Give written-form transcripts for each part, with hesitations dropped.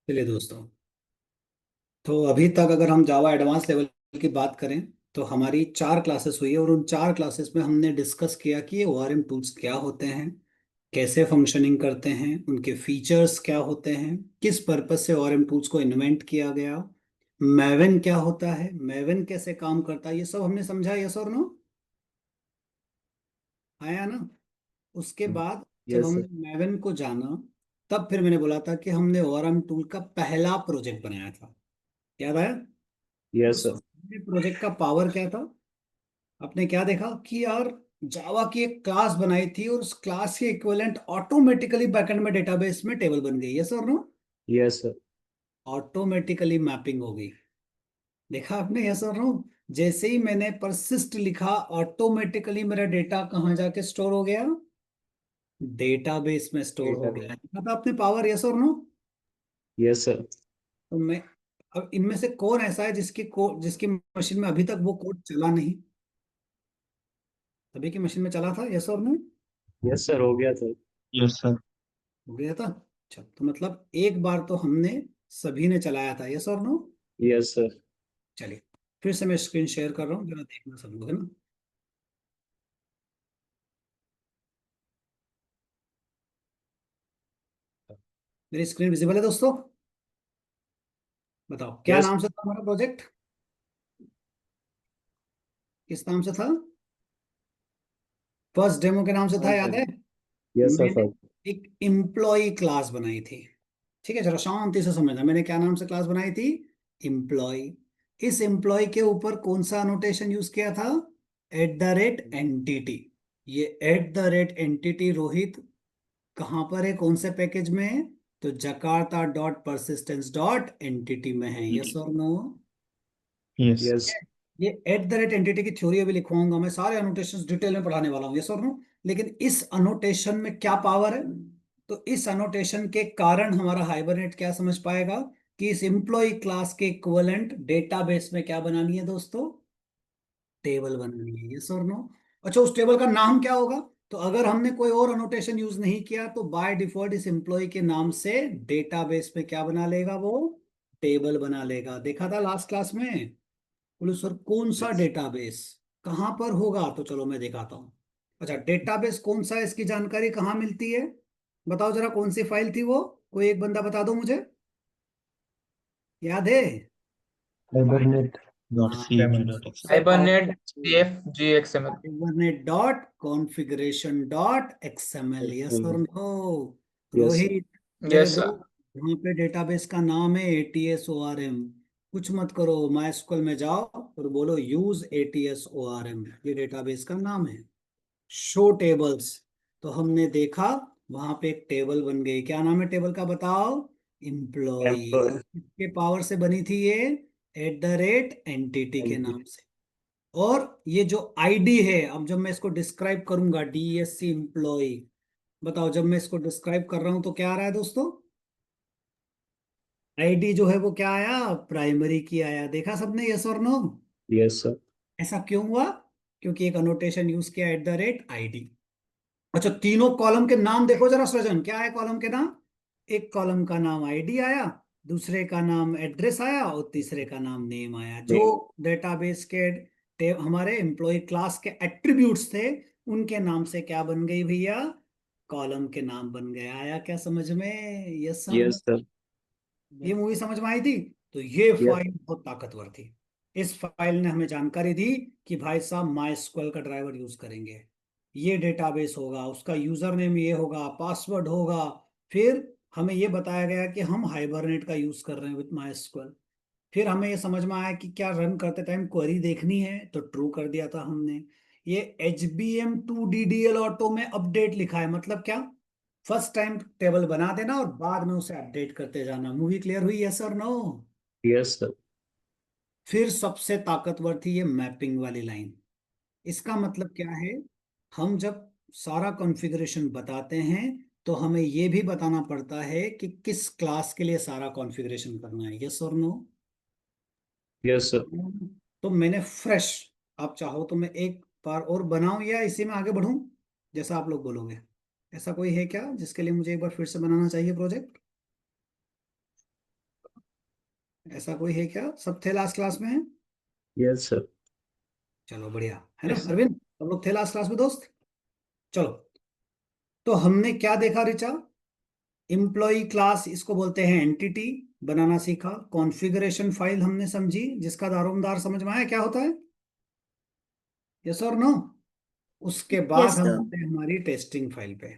चलिए दोस्तों, तो अभी तक अगर हम जावा एडवांस लेवल की बात करें तो हमारी 4 क्लासेस हुई है और उन 4 क्लासेस में हमने डिस्कस किया कि ये ओआरएम टूल्स क्या होते हैं, कैसे फंक्शनिंग करते हैं, उनके फीचर्स क्या होते हैं, किस पर्पज से ओआरएम टूल्स को इन्वेंट किया गया, मैवन क्या होता है, मैवन कैसे काम करता है, ये सब हमने समझा। यस और नो? आया ना? उसके बाद जब यस हमने सर। मैवन को जाना, तब फिर मैंने बोला था कि हमने ओआरएम टूल का पहला प्रोजेक्ट बनाया था। याद आया? यस उस सर। प्रोजेक्ट का पावर क्या था? आपने क्या देखा कि यार, जावा की एक क्लास बनाई थी और उस क्लास के इक्विवेलेंट ऑटोमेटिकली बैकएंड में डेटाबेस में टेबल बन गई। यस और no? Yes sir. Automatically mapping हो गई। देखा आपने? यस और नो? जैसे ही मैंने परसिस्ट लिखा, ऑटोमेटिकली मेरा डेटा कहाँ जाके स्टोर हो गया? डेटाबेस में स्टोर हो गया। डेटाबेस। देखा था आपने पावर? यस और नो? Yes sir. तो मैं, अब इनमें से कौन ऐसा है जिसकी मशीन में अभी तक वो कोड चला नहीं? सभी की मशीन में चला था? यस और नो? यस सर, हो गया था। Yes sir. हो गया था। अच्छा, तो मतलब एक बार तो हमने सभी ने चलाया था। यस और नो? Yes sir. चलिए, फिर से मैं स्क्रीन शेयर कर रहा हूँ, जरा देखना सब लोग, है ना? मेरी स्क्रीन विजिबल है दोस्तों? बताओ क्या यस। नाम से था हमारा प्रोजेक्ट? किस नाम से था? फर्स्ट डेमो के नाम से था, याद है? यस सर मैंने सर। एक एम्प्लॉय क्लास बनाई थी। ठीक है, जरा शांति से समझना, मैंने क्या नाम से क्लास बनाई थी? एम्प्लॉय। इस एम्प्लॉय के ऊपर कौन सा अनोटेशन यूज किया था? @एंटिटी। ये @एंटिटी रोहित कहाँ पर है, कौन से पैकेज में है? तो Jakarta dot persistence dot entity में है। यस और नो? यस। यस। ये @एंटिटी की थ्योरी अभी लिखवाऊंगा मैं, सारे अनोटेशन डिटेल में पढ़ाने वाला हूँ। यस और नो? लेकिन इस अनोटेशन में क्या पावर है? तो इस अनोटेशन के कारण हमारा हाइबरनेट क्या समझ पाएगा कि इस एम्प्लॉय क्लास के इक्विवेलेंट डेटाबेस में क्या बनानी है दोस्तों? टेबल बनानी है। यस और नो? अच्छा, उस टेबल का नाम क्या होगा? तो अगर हमने कोई और अनोटेशन यूज नहीं किया तो बाय डिफॉल्ट इस एम्प्लॉय के नाम से डेटाबेस में क्या बना लेगा वो? टेबल बना लेगा। देखा था लास्ट क्लास में? बोले सर कौन सा यस। डेटाबेस, कहाँ पर होगा? तो चलो मैं दिखाता हूँ। अच्छा, डेटाबेस कौन सा है, इसकी जानकारी कहाँ मिलती है? बताओ जरा, कौन सी फाइल थी वो? कोई एक बंदा बता दो मुझे, याद है? हाइबरनेट डॉट हाँ, सी जी डॉट सबसे hibernate powerful safe G XML. Hibernate dot configuration dot XML. Yes और नो? Yes sir. रोहित, मेरे यस दो, सर। वहाँ पे डेटाबेस का नाम है ATSORM। कुछ मत करो, माई स्कूल में जाओ और बोलो यूज ATSORM, ये डेटाबेस का नाम है। शो टेबल्स, तो हमने देखा वहां पे एक टेबल बन गई। क्या नाम है टेबल का, बताओ? एम्प्लॉय। एम्प्लॉय। किसके पावर से बनी थी ये? @एंटिटी के नाम से। और ये जो आईडी है, अब जब मैं इसको डिस्क्राइब करूंगा, DSC एम्प्लॉय, बताओ जब मैं इसको डिस्क्राइब कर रहा हूं तो क्या आ रहा है दोस्तों? आईडी जो है वो क्या आया? प्राइमरी की आया। देखा सबने? यस और नो? Yes sir. ऐसा क्यों हुआ? क्योंकि एक अनोटेशन यूज किया, @ID। अच्छा, तीनों कॉलम के नाम देखो जरा सृजन, क्या है कॉलम के नाम? एक कॉलम का नाम आईडी आया, दूसरे का नाम एड्रेस आया और तीसरे का नाम नेम आया। जो नेम। डेटाबेस के हमारे एम्प्लॉय क्लास के एट्रीब्यूट्स थे, उनके नाम से क्या बन गई भैया? कॉलम के नाम बन गया। आया क्या समझ में? Yes sir? Yes sir. ये मूवी समझ में आई थी? तो ये यस। फाइल बहुत ताकतवर थी। इस फाइल ने हमें जानकारी दी कि भाई साहब माई स्क्वेल का ड्राइवर यूज करेंगे, ये डेटाबेस होगा, उसका यूजर नेम ये होगा, पासवर्ड होगा। फिर हमें ये बताया गया कि हम हाइबरनेट का यूज कर रहे हैं विथ माई स्क्वेल। फिर हमें ये समझ में आया कि क्या रन करते टाइम क्वेरी देखनी है, तो ट्रू कर दिया था हमने। ये HBM2 DDL ऑटो में अपडेट लिखा है, मतलब क्या? फर्स्ट टाइम टेबल बना देना और बाद में उसे अपडेट करते जाना। मूवी क्लियर हुई? यस और नो? Yes sir. फिर सबसे ताकतवर थी ये मैपिंग वाली लाइन। इसका मतलब क्या है? हम जब सारा कॉन्फ़िगरेशन बताते हैं तो हमें ये भी बताना पड़ता है कि किस क्लास के लिए सारा कॉन्फ़िगरेशन करना है। यस और नो? Yes sir. तो मैंने फ्रेश, आप चाहो तो मैं एक बार और बनाऊं या इसी में आगे बढ़ूं, जैसा आप लोग बोलोगे। ऐसा कोई है क्या जिसके लिए मुझे एक बार फिर से बनाना चाहिए प्रोजेक्ट? ऐसा कोई है क्या? सब थे लास्ट क्लास में? Yes, sir. चलो बढ़िया है ना Yes, sir. अरविंद, सब लोग थे लास्ट क्लास में दोस्त। चलो, तो हमने क्या देखा रिचा? एम्प्लॉय क्लास, इसको बोलते हैं एंटिटी, बनाना सीखा। कॉन्फ़िगरेशन फाइल हमने समझी, जिसका दारोमदार समझ में आया क्या होता है? यस और नो? उसके बाद Yes, हम sir. आते हैं हमारी टेस्टिंग फाइल पे।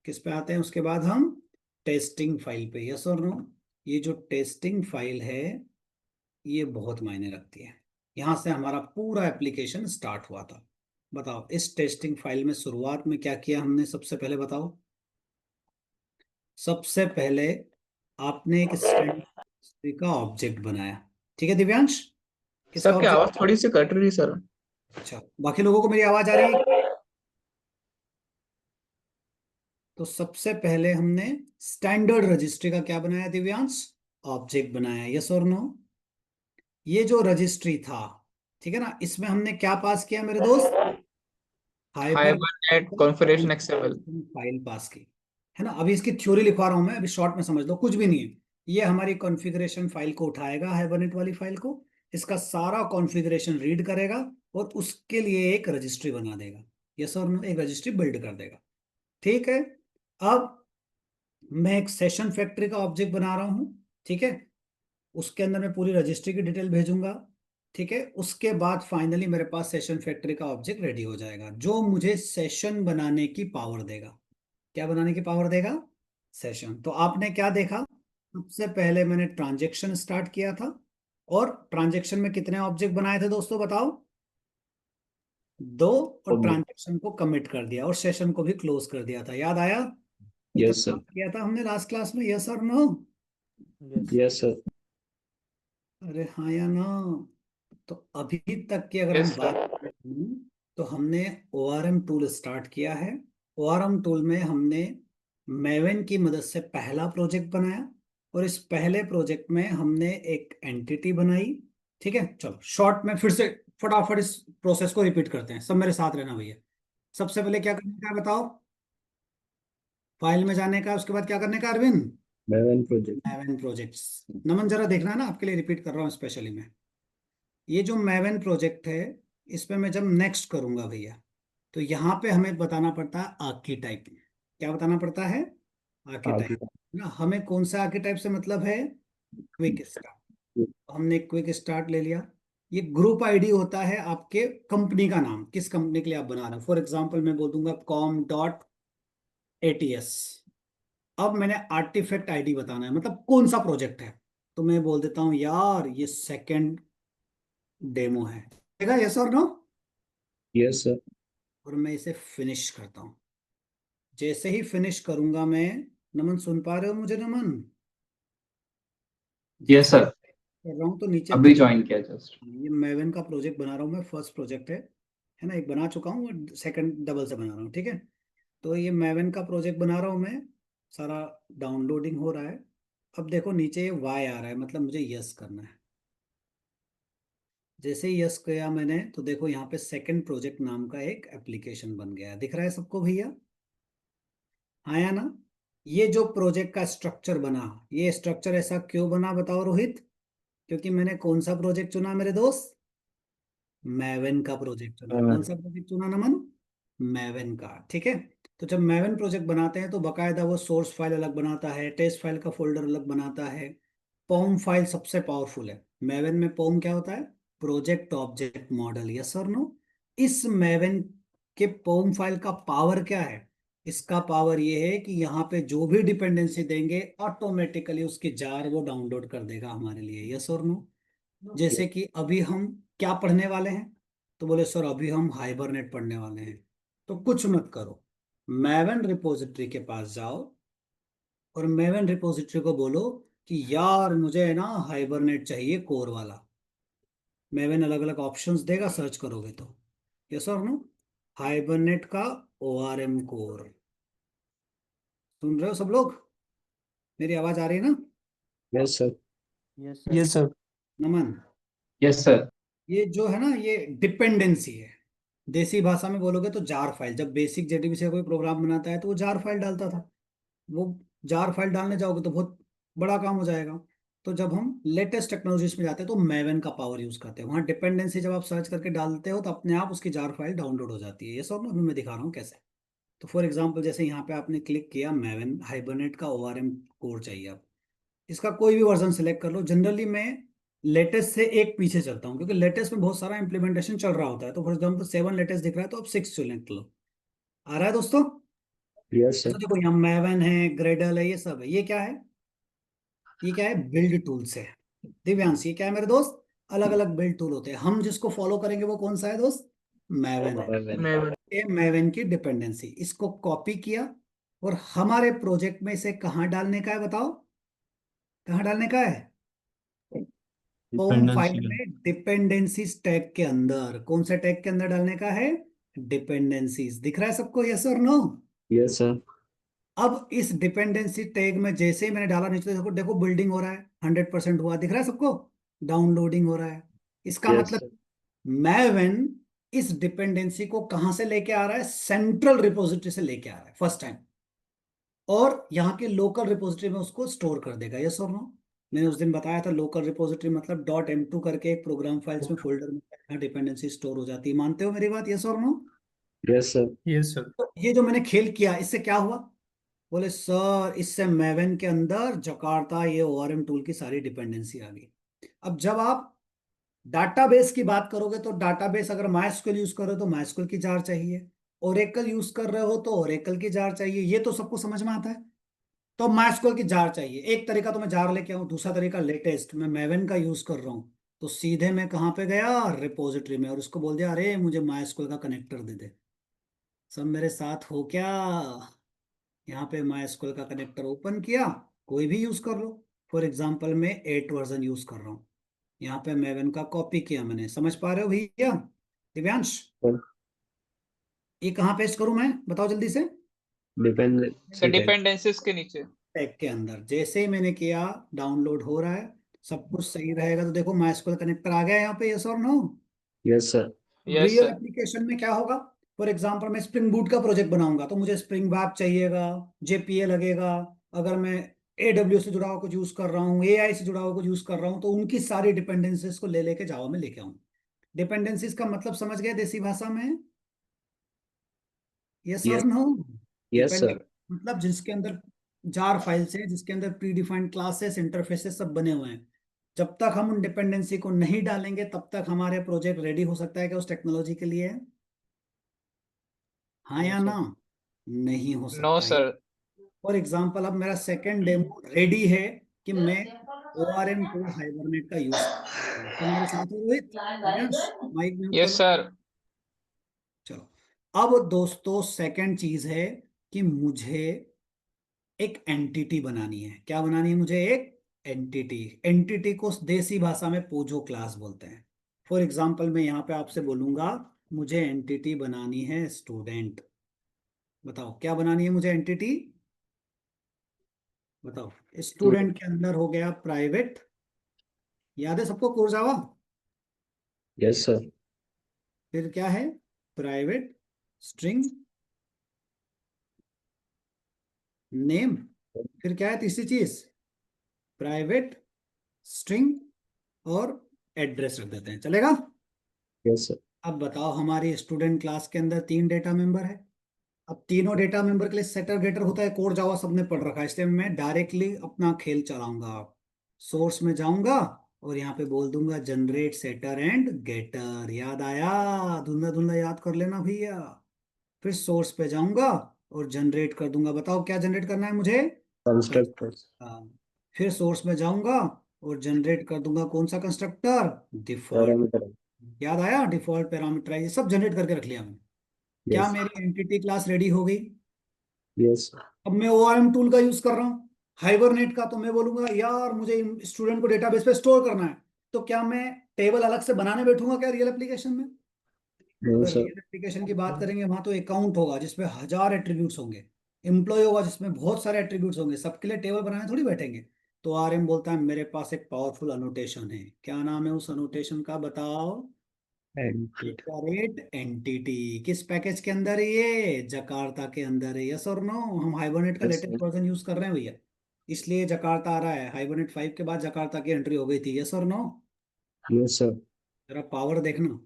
किस पे आते हैं उसके बाद हम? टेस्टिंग फाइल पे। यस और नो? ये जो टेस्टिंग फाइल है ये बहुत मायने रखती है। यहाँ से हमारा पूरा एप्लीकेशन स्टार्ट हुआ था। बताओ, इस टेस्टिंग फाइल में शुरुआत में क्या किया हमने? सबसे पहले बताओ। सबसे पहले आपने एक स्टैंडर्ड का ऑब्जेक्ट बनाया, ठीक है दिव्यांश? किसका सर की ऑब्जेक्ट? आवाज थोड़ी सी कट रही सर। अच्छा, बाकी लोगों को मेरी आवाज आ रही है? तो सबसे पहले हमने स्टैंडर्ड रजिस्ट्री का क्या बनाया दिव्यांश? ऑब्जेक्ट बनाया। यस और नो? ये जो रजिस्ट्री था, ठीक है ना, इसमें हमने क्या पास किया मेरे दोस्त? हाइबर हाइबरनेट कॉन्फ़िगरेशन एक्सेबल। फाइल पास की, है ना। अभी इसकी थ्योरी लिखवा रहा हूं मैं, अभी शॉर्ट में समझ लो, कुछ भी नहीं है। ये हमारी कॉन्फ़िगरेशन फाइल को उठाएगा, हाइबरनेट वाली फाइल को, इसका सारा कॉन्फ़िगरेशन रीड करेगा और उसके लिए एक रजिस्ट्री बना देगा। यस और नो? एक रजिस्ट्री बिल्ड कर देगा। ठीक है, अब मैं एक सेशन फैक्ट्री का ऑब्जेक्ट बना रहा हूं, ठीक है। उसके अंदर मैं पूरी रजिस्ट्री की डिटेल भेजूंगा, ठीक है। उसके बाद फाइनली मेरे पास सेशन फैक्ट्री का ऑब्जेक्ट रेडी हो जाएगा, जो मुझे सेशन बनाने की पावर देगा। क्या बनाने की पावर देगा? सेशन। तो आपने क्या देखा? सबसे पहले मैंने ट्रांजेक्शन स्टार्ट किया था, और ट्रांजेक्शन में कितने ऑब्जेक्ट बनाए थे दोस्तों बताओ? 2। और Okay. ट्रांजेक्शन को कमिट कर दिया और सेशन को भी क्लोज कर दिया था। याद आया? Yes, इतना sir. किया था हमने लास्ट क्लास में। यस और नो? Yes, sir. अरे हाँ या ना? तो अभी तक की अगर हम यस बात सर। करें तो हमने ORM टूल स्टार्ट किया है। ORM टूल में हमने मैवेन की मदद से पहला प्रोजेक्ट बनाया, और इस पहले प्रोजेक्ट में हमने एक एंटिटी बनाई। ठीक है, चलो शॉर्ट में फिर से फटाफट इस प्रोसेस को रिपीट करते हैं, सब मेरे साथ रहना भैया। सबसे पहले क्या करने का है बताओ? फाइल में जाने का, उसके बाद क्या करने का अरविंद? Maven project. मैवेन प्रोजेक्ट्स। नमन जरा देखना है ना, आपके लिए रिपीट कर रहा हूँ स्पेशली मैं। ये जो मैवेन प्रोजेक्ट है, इसमें मैं जब नेक्स्ट करूंगा भैया, तो यहाँ पे हमें बताना पड़ता है आर्कीटाइप। क्या बताना पड़ता है? आर्कीटाइप Architect. ना। हमें कौन सा आर्कीटाइप से मतलब है? Quick start. हमने क्विक स्टार्ट ले लिया। ये ग्रुप आईडी होता है आपके कंपनी का नाम, किस कंपनी के लिए आप बना रहे हो। फॉर एग्जांपल मैं बोल दूंगा com.ats। अब मैंने आर्टिफैक्ट आईडी बताना है, मतलब कौन सा प्रोजेक्ट है, तो मैं बोल देता हूँ यार ये सेकंड डेमो है। यस और नो? Yes, sir. और मैं इसे फिनिश करता हूँ। जैसे ही फिनिश करूंगा मैं, नमन सुन पा रहे हो मुझे नमन? यस जैसे सर। कर रहा हूँ तो नीचे अभी ज्वाइन किया जस्ट। ये मैवन का प्रोजेक्ट बना रहा हूँ मैं, फर्स्ट प्रोजेक्ट है ना। एक बना चुका हूँ और सेकंड डबल से बना रहा हूँ, ठीक है। तो ये मैवन का प्रोजेक्ट बना रहा हूँ मैं, सारा डाउनलोडिंग हो रहा है। अब देखो नीचे ये वाई आ रहा है, मतलब मुझे यस करना है। जैसे ही यस किया मैंने, तो देखो यहाँ पे सेकंड प्रोजेक्ट नाम का एक एप्लीकेशन बन गया है, दिख रहा है सबको भैया? हाँ या ना? ये जो प्रोजेक्ट का स्ट्रक्चर बना, ये स्ट्रक्चर ऐसा क्यों बना बताओ रोहित? क्योंकि मैंने कौन सा प्रोजेक्ट चुना मेरे दोस्त? मैवेन का प्रोजेक्ट चुना। कौन सा प्रोजेक्ट चुना नमन? मैवेन का, ठीक है। तो जब मैवेन प्रोजेक्ट बनाते हैं तो बकायदा वो सोर्स फाइल अलग बनाता है, टेस्ट फाइल का फोल्डर अलग बनाता है। पॉम फाइल सबसे पावरफुल है मैवेन में। पॉम क्या होता है? Project object model. यस और नो? इस मैवेन के पॉम फाइल का पावर क्या है? इसका पावर ये है कि यहाँ पे जो भी डिपेंडेंसी देंगे ऑटोमेटिकली उसकी जार वो डाउनलोड कर देगा हमारे लिए। यस और नो? जैसे कि अभी हम क्या पढ़ने वाले हैं, तो बोले सर अभी हम हाइबरनेट पढ़ने वाले हैं। तो कुछ मत करो, मैवन रिपोजिटरी के पास जाओ और मैवन रिपोजिटरी को बोलो कि यार मुझे ना हाइबरनेट चाहिए कोर वाला। मैवन अलग अलग ऑप्शंस देगा, सर्च करोगे तो। यस और नो? हाइबरनेट का ORM कोर। सुन रहे हो सब लोग? मेरी आवाज आ रही है ना? Yes, sir. Yes, sir. नमन, यस सर। ये जो है ना ये डिपेंडेंसी है। देसी भाषा में बोलोगे तो जार फाइल। जब बेसिक JDBC से कोई प्रोग्राम बनाता है तो वो जार फाइल डालता था। वो जार फाइल डालने जाओगे तो बहुत बड़ा काम हो जाएगा। तो जब हम लेटेस्ट टेक्नोलॉजीज में जाते हैं तो मैवन का पावर यूज करते हैं। वहां डिपेंडेंसी जब आप सर्च करके डालते हो तो अपने आप उसकी जार फाइल डाउनलोड हो जाती है। ये सब अभी मैं दिखा रहा हूँ कैसे। तो फॉर एग्जांपल जैसे यहाँ पे आपने क्लिक किया मैवन हाइबरनेट का ORM कोड चाहिए आप, इसका कोई भी वर्जन सेलेक्ट कर लो। जनरली मैं लेटेस्ट से एक पीछे चलता हूँ क्योंकि लेटेस्ट में बहुत सारा इंप्लीमेंटेशन चल रहा होता है। तो फॉर एग्जाम्पल 7 लेटेस्ट दिख रहा है तो आप 6 सेलेक्ट लो। आ रहा है दोस्तों? Yes, sir. तो देखो यहाँ मैवन है, ग्रेडल है, ये सब है। ये क्या है? ये क्या है? बिल्ड टूल्स है। दिव्यांश ये क्या है मेरे दोस्त? अलग अलग बिल्ड टूल होते हैं। हम जिसको फॉलो करेंगे वो कौन सा है दोस्त? मैवन है। Maven. Maven. ये मैवन की डिपेंडेंसी, इसको कॉपी किया और हमारे प्रोजेक्ट में इसे कहाँ डालने का है बताओ? कहाँ डालने का है? होम फाइल डिपेंडेंसी में डिपेंडेंसीज टैग के अंदर। कौन से टैग के अंदर डालने का है? डिपेंडेंसीज। दिख रहा है सबको? यस और नो? Yes, sir. अब इस डिपेंडेंसी टैग में जैसे ही मैंने डाला नीचे देखो, देखो बिल्डिंग हो रहा है, 100% हुआ। दिख रहा है सबको? डाउनलोडिंग हो रहा है। इसका Yes, मतलब sir. मैवन इस डिपेंडेंसी को कहां से लेके आ रहा है? सेंट्रल रिपोजिटरी से लेके आ रहा है फर्स्ट टाइम, और यहाँ के लोकल रिपोजिटरी में उसको स्टोर कर देगा। यस और नो? मैंने उस दिन बताया था लोकल रिपोजिटरी मतलब .m2 करके एक प्रोग्राम फाइल्स में फोल्डर में डिपेंडेंसी स्टोर हो जाती है। मानते हो मेरी बात? यस और no? Yes, sir. Yes sir. तो ये जो मैंने खेल किया इससे क्या हुआ? बोले सर इससे मैवन के अंदर जकार्ता ये ORM टूल की सारी डिपेंडेंसी आ गई। अब जब आप डाटाबेस की बात करोगे तो डाटाबेस अगर MySQL यूज कर रहे हो तो MySQL की जार चाहिए, ओरेकल यूज कर रहे हो तो ओरेकल की जार चाहिए। ये तो सबको समझ में आता है। तो MySQL की जार चाहिए। एक तरीका तो मैं जार लेके आऊँ, दूसरा तरीका लेटेस्ट मैं मैवन का यूज कर रहा हूँ। तो सीधे मैं कहाँ पे गया? रिपोजिटरी में, और उसको बोल दिया अरे मुझे MySQL का कनेक्टर दे दे। सब मेरे साथ हो क्या? यहाँ पे MySQL का कनेक्टर ओपन किया, कोई भी यूज कर लो। फॉर एग्जाम्पल मैं 8 वर्जन यूज कर रहा हूँ। यहाँ पे मैवन का कॉपी किया मैंने। समझ पा रहे हो भैया? दिव्यांश Sir. ये कहाँ पेस्ट करूँ मैं बताओ जल्दी से? Sir Dependency tag. डिपेंडेंसीज के नीचे। टैग के अंदर। जैसे ही मैंने किया डाउनलोड हो रहा है, सब कुछ सही रहेगा। तो देखो MySQL कनेक्टर आ गया यहाँ पे। यस और no? Yes, sir. Yes real sir. Application में क्या होगा? फॉर एग्जांपल मैं स्प्रिंग बूट का प्रोजेक्ट बनाऊंगा तो मुझे स्प्रिंग वैप चाहिएगा, JPA लगेगा। अगर मैं AWS से जुड़ा हुआ कुछ यूज कर रहा हूँ, AI से जुड़ा हुआ कुछ यूज कर रहा हूँ, तो उनकी सारी डिपेंडेंसीज को ले लेके जावा में लेके आऊँ। डिपेंडेंसीज का मतलब समझ गए देसी भाषा में? यस और Yes. No? Yes, dependent sir. मतलब जिसके अंदर जार फाइल्स है, जिसके अंदर प्री डिफाइंड क्लासेस इंटरफेसेस सब बने हुए हैं। जब तक हम उन डिपेंडेंसी को नहीं डालेंगे तब तक हमारे प्रोजेक्ट रेडी हो सकता है क्या उस टेक्नोलॉजी के लिए? हाँ No, या sir. ना? नहीं हो नो सकता है। सर। फॉर एग्जाम्पल अब मेरा सेकंड डेमो रेडी है कि मैं ORM टूल हाइबरनेट का यूज करूं। तो मेरे साथ हो Rohit, Divyansh, mike mute yes करो। सर। चलो, अब दोस्तों सेकंड चीज है कि मुझे एक एंटिटी बनानी है। क्या बनानी है मुझे? एक एंटिटी। एंटिटी को देसी भाषा में पोजो क्लास बोलते हैं। फॉर एग्जाम्पल मैं यहाँ पे आपसे बोलूंगा मुझे एंटिटी बनानी है स्टूडेंट। बताओ क्या बनानी है मुझे एंटिटी? बताओ। Student. स्टूडेंट के अंदर हो गया प्राइवेट, याद है सबको कोर जावा? Yes, sir. फिर क्या है? Private string name. फिर क्या है तीसरी चीज? प्राइवेट स्ट्रिंग और एड्रेस रख देते हैं, चलेगा? Yes, sir. अब बताओ हमारी स्टूडेंट क्लास के अंदर 3 डेटा मेंबर है। अब तीनों डेटा मेंबर के लिए सेटर गेटर होता है, कोर जावा सबने पढ़ रखा है, इसलिए मैं डायरेक्टली अपना खेल चलाऊंगा। सोर्स में जाऊंगा और यहाँ पे बोल दूंगा जनरेट सेटर एंड गेटर। याद आया? धुंधला धुंधला याद कर लेना भैया। फिर सोर्स पे जाऊंगा और जनरेट कर दूंगा। बताओ क्या जनरेट करना है मुझे? Constructors. हाँ। फिर सोर्स में जाऊंगा और जनरेट कर दूंगा कौन सा कंस्ट्रक्टर? डिफॉल्ट। Parameter. याद आया? डिफॉल्ट पैरामीटराइज सब जनरेट करके रख लिया मैंने। क्या Yes. मेरी एंटिटी क्लास रेडी हो गई? Yes, sir. अब मैं ORM टूल का यूज कर रहा हूँ हाइबरनेट का, तो मैं बोलूंगा यार मुझे स्टूडेंट को डेटाबेस पे स्टोर करना है। तो क्या मैं टेबल अलग से बनाने बैठूंगा क्या रियल एप्लीकेशन में? No, अगर sir. रियल एप्लीकेशन की बात करेंगे वहां तो अकाउंट होगा जिसमें 1000 एट्रीब्यूट्स होंगे, एम्प्लॉय होगा जिसमें बहुत सारे एट्रीब्यूट्स होंगे, सबके लिए टेबल बनाने थोड़ी बैठेंगे। तो RM बोलता है मेरे पास एक पावरफुल अनोटेशन है। क्या नाम है उस अनोटेशन का बताओ? Entity. डिक्लेरेट एंटिटी। किस पैकेज के अंदर है ये? जकार्ता के अंदर है। यस और नो? हम हाइबरनेट का Yes, latest sir. Version use कर रहे हैं भैया। इसलिए जकार्ता आ रहा है। हाइबरनेट 5 के बाद जकार्ता की एंट्री हो गई थी, यस और नो? Yes, sir. जरा पावर देखना।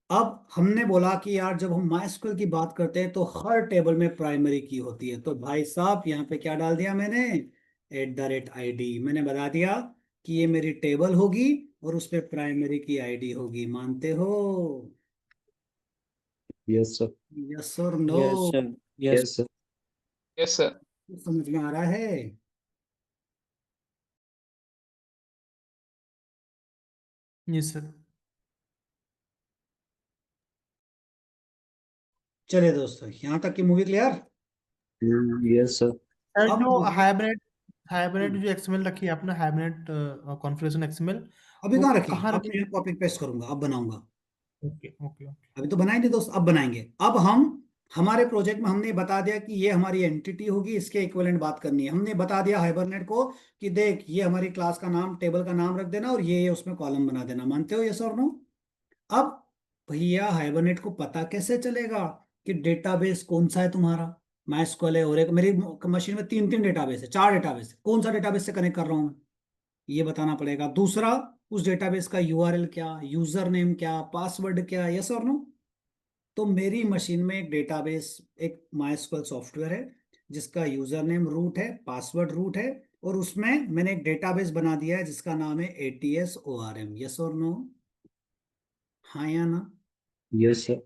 अब हमने बोला कि यार जब हम माइस्क्वेल की बात करते हैं तो हर टेबल में प्राइमरी की होती है, तो भाई साहब यहाँ पे क्या डाल दिया मैंने, @id। मैंने बता दिया कि ये मेरी टेबल होगी और उस पे प्राइमरी की आईडी होगी, मानते हो? Yes, sir. यस और no? Yes, sir. Yes. Yes, sir. Yes, sir. समझ में आ रहा है? Yes, sir. चलिए दोस्तों, यहाँ तक की movie clear. Yes, sir. Sir अब जो मुझे हाइब्रिड जो एक्सएमएल रखी है आपने, हाइब्रिड कॉन्फ़िगरेशन एक्सएमएल, अभी वो कहाँ रखी, कहाँ अब रखी मैं है? कॉपी पेस्ट करूंगा, अब बनाऊंगा। Okay okay okay. अभी तो बनाए नहीं दोस्त, अब बनाएंगे। अब हम हमारे प्रोजेक्ट में हमने बता दिया कि ये हमारी एंटिटी होगी, इसके इक्विवेलेंट बात करनी है। हमने बता दिया हाइबरनेट को कि देख ये हमारी क्लास का नाम, टेबल का नाम रख देना और ये उसमें कॉलम बना देना, मानते हो यस और नो? अब भैया हाइबरनेट को पता कैसे चलेगा कि डेटाबेस कौन सा है तुम्हारा? माइस्क्वेल है और एक मेरी मशीन में तीन तीन डेटाबेस है, चार डेटाबेस है, कौन सा डेटाबेस से कनेक्ट कर रहा हूँ मैं, ये बताना पड़ेगा। दूसरा, उस डेटाबेस का यूआरएल क्या, यूजर नेम क्या, पासवर्ड क्या, यस और नो? तो मेरी मशीन में एक डेटाबेस, एक माइस्क्वेल सॉफ्टवेयर है जिसका यूजर नेम रूट है, पासवर्ड रूट है, और उसमें मैंने एक डेटाबेस बना दिया है जिसका नाम है ATSORM, यस और नो? हाँ या ना? Yes, sir.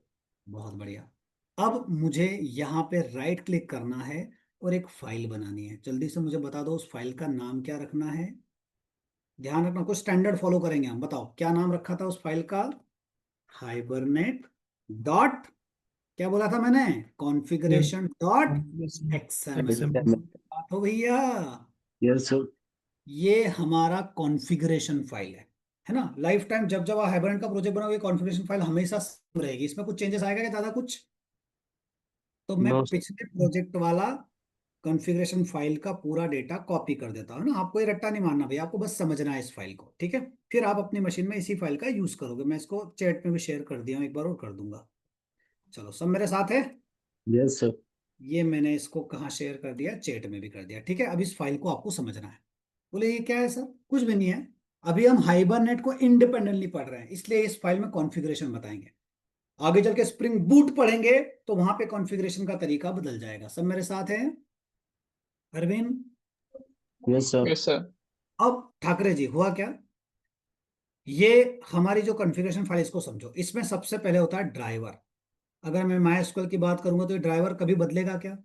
बहुत बढ़िया। अब मुझे यहाँ पे राइट क्लिक करना है और एक फाइल बनानी है। जल्दी से मुझे बता दो उस फाइल का नाम क्या रखना है। ध्यान रखना, कुछ स्टैंडर्ड फॉलो करेंगे हम। बताओ क्या नाम रखा था उस फाइल का? हाइबरनेट डॉट, क्या बोला था मैंने, Yes. Configuration dot configuration XML. XML. बात हो भैया? Yes, sir. ये हमारा कॉन्फ़िगरेशन फाइल है ना? लाइफ टाइम जब जब आप हाइबरनेट का प्रोजेक्ट बनाओगे कॉन्फ़िगरेशन फाइल हमेशा सेम रहेगी, इसमें कुछ चेंजेस आएगा क्या ज्यादा कुछ? तो मैं No, sir. पिछले प्रोजेक्ट वाला कॉन्फ़िगरेशन फाइल का पूरा डेटा कॉपी कर देता हूँ ना। आपको ये रट्टा नहीं मारना भैया, आपको बस समझना है इस फाइल को, ठीक है? फिर आप अपनी मशीन में इसी फाइल का यूज करोगे। मैं इसको चैट में भी शेयर कर दिया हूँ एक बार और कर दूंगा। चलो सब मेरे साथ है? Yes, sir. ये मैंने इसको कहाँ शेयर कर दिया, चैट में भी कर दिया, ठीक है? अब इस फाइल को आपको समझना है। बोले ये क्या है सर? कुछ भी नहीं है, अभी हम हाइबरनेट को इंडिपेंडेंटली पढ़ रहे हैं, इसलिए इस फाइल में कॉन्फ़िगरेशन बताएंगे। आगे चल के स्प्रिंग बूट पढ़ेंगे तो वहां पे कॉन्फ़िगरेशन का तरीका बदल जाएगा। सब मेरे साथ है? Arvind? Yes, sir. Yes, sir. अब ठाकरे जी, हुआ क्या? ये हमारी जो कॉन्फ़िगरेशन फाइल, इसको समझो। इसमें सबसे पहले होता है ड्राइवर। अगर मैं MySQL की बात करूंगा तो ये ड्राइवर कभी बदलेगा क्या?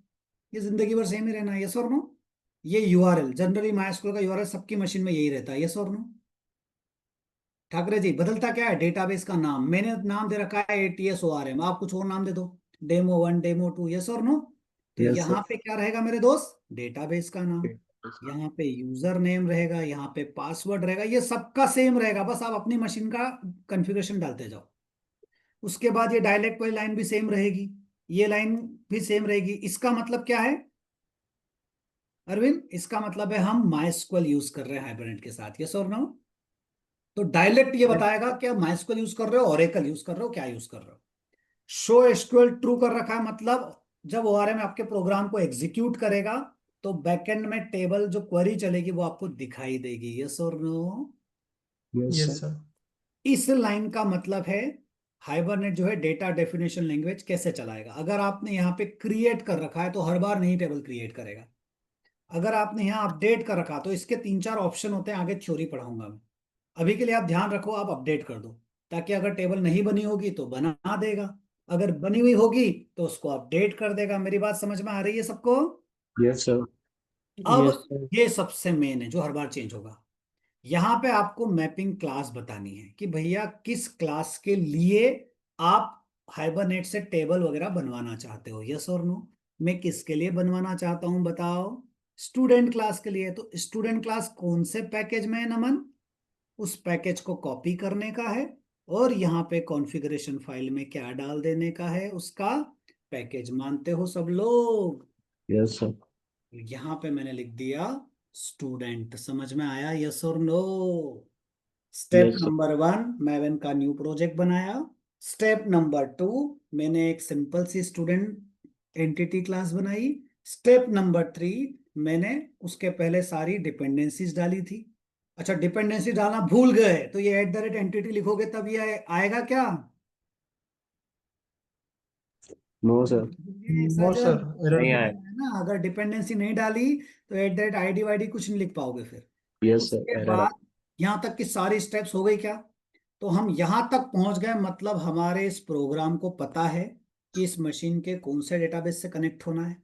ये जिंदगी भर सेम ही रहना है, यस और नो? ये यूआरएल, जनरली MySQL का यूआरएल सबकी मशीन में यही रहता है, यस और नो? ठाकरे जी, बदलता क्या है? डेटाबेस का नाम। मैंने नाम दे रखा है ATSORM, आप कुछ और नाम दे दो, डेमो 1, डेमो 2, यस और नो? तो Yes, sir. यहाँ पे क्या रहेगा मेरे दोस्त? डेटाबेस का नाम। Okay. यहाँ पे यूजर नेम रहेगा, यहाँ पे पासवर्ड रहेगा, ये सबका सेम रहेगा, बस आप अपनी मशीन का कॉन्फ़िगरेशन डालते जाओ। उसके बाद ये डायलेक्ट वाली लाइन भी सेम रहेगी, ये लाइन भी सेम रहेगी। इसका मतलब क्या है अरविंद? इसका मतलब है हम MySQL यूज कर रहे हैं हाइबरनेट के साथ, यस और नो? तो डायलेक्ट ये बताएगा कि आप MySQL यूज कर रहे हो, ओरेकल यूज कर रहे हो, क्या यूज कर रहे हो। शो एसक्यूएल ट्रू कर रखा है, मतलब जब ORM आपके प्रोग्राम को एग्जीक्यूट करेगा तो बैकएंड में टेबल जो क्वेरी चलेगी वो आपको दिखाई देगी, यस और no? Yes, yes sir. Sir. इस लाइन का मतलब है हाइबरनेट जो है डेटा डेफिनेशन लैंग्वेज कैसे चलाएगा। अगर आपने यहाँ पे क्रिएट कर रखा है तो हर बार नहीं टेबल क्रिएट करेगा। अगर आपने यहाँ अपडेट कर रखा तो इसके 3-4 ऑप्शन होते हैं, आगे थ्योरी पढ़ाऊंगा मैं। अभी के लिए आप ध्यान रखो, आप अपडेट कर दो, ताकि अगर टेबल नहीं बनी होगी तो बना देगा, अगर बनी हुई होगी तो उसको अपडेट कर देगा। मेरी बात समझ में आ रही है सबको? Yes, sir. Yes, अब sir. ये सबसे मेन है जो हर बार चेंज होगा। यहाँ पे आपको मैपिंग क्लास बतानी है कि भैया किस क्लास के लिए आप हाइबरनेट से टेबल वगैरह बनवाना चाहते हो, यस और नो? मैं किसके लिए बनवाना चाहता हूं बताओ? स्टूडेंट क्लास के लिए। तो स्टूडेंट क्लास कौन से पैकेज में है नमन? उस पैकेज को कॉपी करने का है और यहाँ पे कॉन्फ़िगरेशन फाइल में क्या डाल देने का है, उसका पैकेज। मानते हो सब लोग? Yes, sir. यहाँ पे मैंने लिख दिया स्टूडेंट। समझ में आया, यस और no? Step Yes, sir. Number 1, मैंने का न्यू प्रोजेक्ट बनाया। स्टेप नंबर 2, मैंने एक सिंपल सी स्टूडेंट एंटिटी क्लास बनाई। स्टेप नंबर 3, मैंने उसके पहले सारी डिपेंडेंसीज डाली थी। अच्छा, डिपेंडेंसी डालना भूल गए तो ये एट द रेट एंटिटी लिखोगे तब ये आएगा क्या? नो सर, ये नो साजन सर, एरर नहीं है। आया। है ना, अगर डिपेंडेंसी नहीं डाली तो एट द रेट आईडी वाईडी कुछ नहीं लिख पाओगे फिर। यस सर, उसके एरर। बाद यहाँ तक की सारी स्टेप्स हो गई क्या? तो हम यहाँ तक पहुंच गए, मतलब हमारे इस प्रोग्राम को पता है कि इस मशीन के कौन से डेटाबेस से कनेक्ट होना है।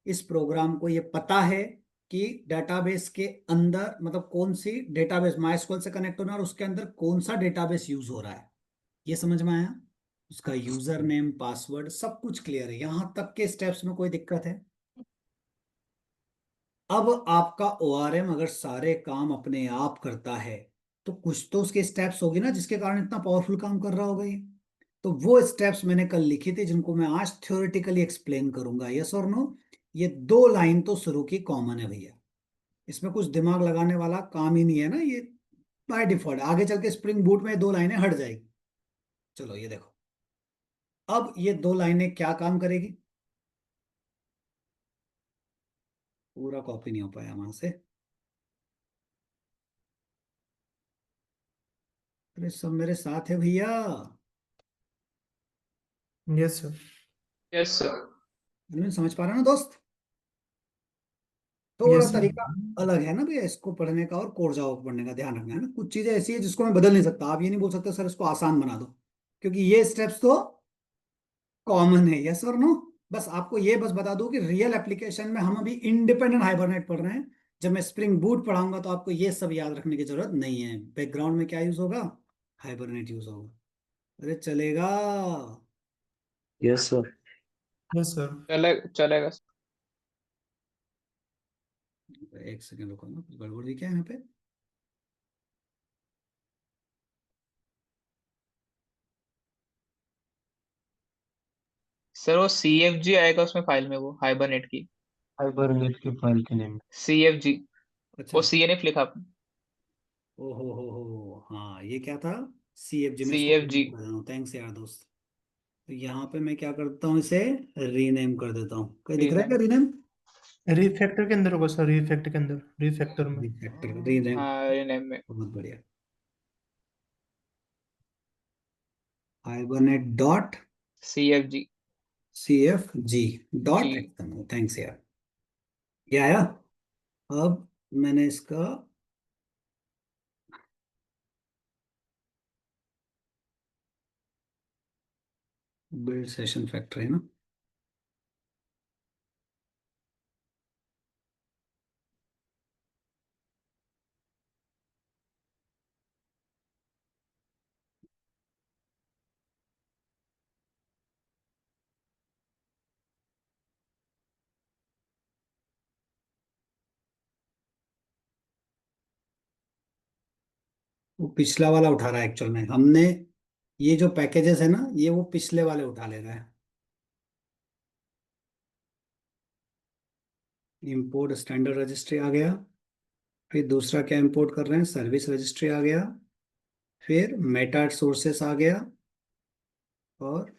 इस प्रोग्राम को ये पता है कि डेटाबेस के अंदर मतलब कौन सी डेटाबेस माइस्क्ल से कनेक्ट होना है और उसके अंदर कौन सा डेटाबेस यूज हो रहा है। ये समझ में आया? उसका यूजर नेम पासवर्ड सब कुछ क्लियर है, यहां तक के स्टेप्स में कोई दिक्कत है? अब आपका ओआरएम अगर सारे काम अपने आप करता है तो कुछ तो उसके स्टेप्स होगी ना जिसके कारण इतना पावरफुल काम कर रहा होगा ये। तो वो स्टेप्स मैंने कल लिखी थी जिनको मैं आज थ्योरेटिकली एक्सप्लेन करूंगा। यस और नो? ये 2 लाइन तो शुरू की कॉमन है भैया, इसमें कुछ दिमाग लगाने वाला काम ही नहीं है ना ये। बाय डिफॉल्ट आगे चल के स्प्रिंग बूट में 2 लाइनें हट जाएगी। चलो ये देखो, अब ये 2 लाइनें क्या काम करेगी? पूरा कॉपी नहीं हो पाया वहां से। अरे सब मेरे साथ है भैया। Yes sir. Yes sir. समझ पा रहा ना दोस्त? थोड़ा यस सर। तरीका अलग है ना भैया इसको पढ़ने का और कोड जावा को पढ़ने का, ध्यान रखना है ना। कुछ चीजें ऐसी है जिसको मैं बदल नहीं सकता, आप ये नहीं बोल सकते सर इसको आसान बना दो, क्योंकि ये स्टेप्स तो कॉमन है। यस और नो? बस आपको ये बस बता दूं कि रियल एप्लीकेशन में हम अभी इंडिपेंडेंट हाइबरनेट पढ़ रहे हैं। जब मैं स्प्रिंग बूट पढ़ाऊंगा तो आपको ये सब याद रखने की जरूरत नहीं है। बैकग्राउंड में क्या यूज होगा? हाइबरनेट यूज होगा। अरे चलेगा? Yes sir. Yes sir. चलेगा सर। एक सेकंड रुको ना, कुछ गड़बड़ भी क्या है यहाँ पे? सर वो CFG आएगा उसमें फाइल में, वो हाइबरनेट की हाइबरनेट की फाइल के नेम। CFG। वो अच्छा। CNF लिखा आपने। ओ हो, हाँ ये क्या था? CFG में इसको CFG। थैंक्स यार दोस्त। तो यहाँ पे मैं क्या करता हूँ, इसे रीनेम कर देता हूँ। कहीं दिख रहा है रीनेम। क्या रीनेम? रिफैक्टर के अंदर होगा सर, रिफैक्ट के अंदर, रिफैक्टर में। Refactor rename. हाँ, रीनेम में। बहुत बढ़िया। Hibernate dot CFG। CFG dot G. XML. Thanks यार। ये आया? अब मैंने इसका बिल्ड सेशन फैक्टर है ना, वो पिछला वाला उठा रहा है एक्चुअल में। हमने ये जो पैकेजेस है ना ये वो पिछले वाले उठा ले रहा है। इंपोर्ट स्टैंडर्ड रजिस्ट्री आ गया। फिर दूसरा क्या इंपोर्ट कर रहे हैं? सर्विस रजिस्ट्री आ गया। फिर मेटा सोर्सेस आ गया। और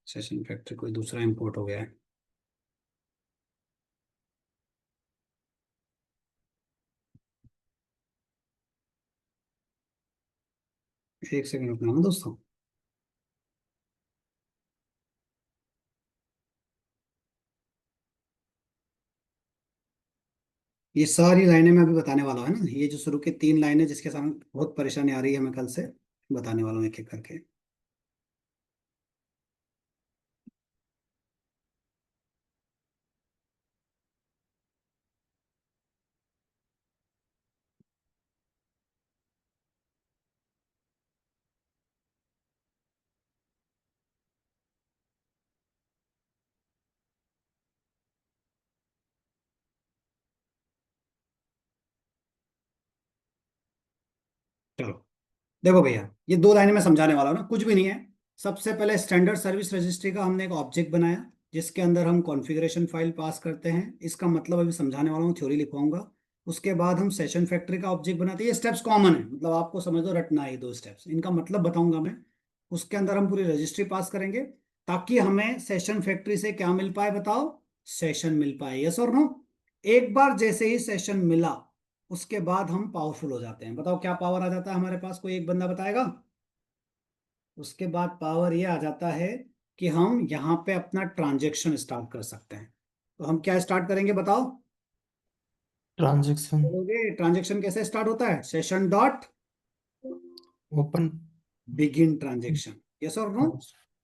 सेशन फैक्टर कोई दूसरा इंपोर्ट हो गया है। एक सेकंड रुकना ना दोस्तों। ये सारी लाइनें मैं अभी बताने वाला हूँ, है ना। ये जो शुरू की 3 लाइनें जिसके सामने बहुत परेशानी आ रही है, मैं कल से बताने वाला हूँ एक एक करके। चलो देखो भैया, ये 2 लाइनें मैं समझाने वाला हूँ ना, कुछ भी नहीं है। सबसे पहले स्टैंडर्ड सर्विस रजिस्ट्री का हमने एक ऑब्जेक्ट बनाया। जिसके अंदर हम कॉन्फ़िगरेशन फाइल पास करते हैं। इसका मतलब अभी समझाने वाला हूँ, थ्योरी लिखवाऊंगा। उसके बाद हम सेशन फैक्ट्री का ऑब्जेक्ट बनाते हैं। ये स्टेप्स कॉमन है, मतलब आपको समझ लो, रटना है ये 2 स्टेप्स, इनका मतलब बताऊंगा मैं। उसके अंदर हम पूरी रजिस्ट्री पास करेंगे ताकि हमें सेशन फैक्ट्री से क्या मिल पाए, बताओ, सेशन मिल पाए। यस और नो? एक बार जैसे ही सेशन मिला उसके बाद हम पावरफुल हो जाते हैं। बताओ क्या पावर आ जाता है हमारे पास, कोई एक बंदा बताएगा? उसके बाद पावर ये आ जाता है कि हम यहाँ पे अपना ट्रांजेक्शन स्टार्ट कर सकते हैं। तो हम क्या स्टार्ट करेंगे, बताओ? ट्रांजेक्शन बोलोगे ट्रांजेक्शन कैसे स्टार्ट होता है? Session dot open. Begin transaction. Yes और नो?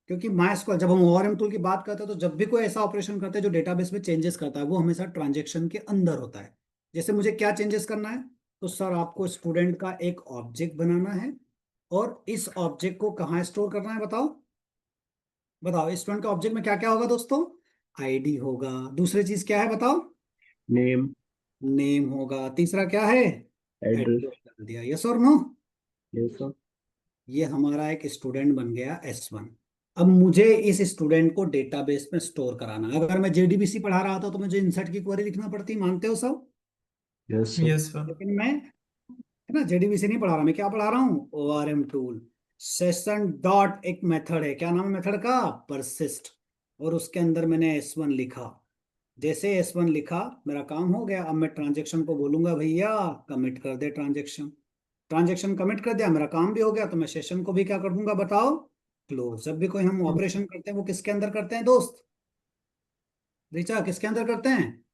क्योंकि MySQL, जब हम ORM टूल की बात करते हैं तो जब भी कोई ऐसा ऑपरेशन करते हैं जो डेटाबेस में चेंजेस करता है वो हमेशा ट्रांजेक्शन के अंदर होता है। जैसे मुझे क्या चेंजेस करना है, तो सर आपको स्टूडेंट का एक ऑब्जेक्ट बनाना है और इस ऑब्जेक्ट को कहाँ स्टोर करना है, बताओ? बताओ स्टूडेंट का ऑब्जेक्ट में क्या क्या होगा दोस्तों? आईडी होगा। दूसरी चीज क्या है, बताओ? नेम, नेम होगा। तीसरा क्या है? एड्रेस। एड्रेस कर दिया। यस और नो? Yes sir. ये हमारा एक स्टूडेंट बन गया S1। अब मुझे इस स्टूडेंट को डेटाबेस में स्टोर कराना है। अगर मैं JDBC पढ़ा रहा था तो मुझे इंसर्ट की क्वेरी लिखना पड़ती, मानते हो सब? Yes sir. Yes sir. लेकिन मैं, है ना, JDBC नहीं पढ़ा रहा, मैं क्या पढ़ा रहा हूँ? ORM tool. सेशन डॉट एक मेथड है, क्या नाम है मेथड का? परसिस्ट। और उसके अंदर मैंने S1 लिखा। जैसे S1 लिखा मेरा काम हो गया। अब मैं ट्रांजेक्शन को बोलूंगा भैया कमिट कर दे ट्रांजेक्शन। ट्रांजेक्शन कमिट कर दिया, मेरा काम भी हो गया। तो मैं सेशन को भी क्या कर दूंगा, बताओ? क्लोज। जब भी कोई हम ऑपरेशन करते हैं वो किसके अंदर करते हैं दोस्त? रीचा, किसके अंदर करते हैं?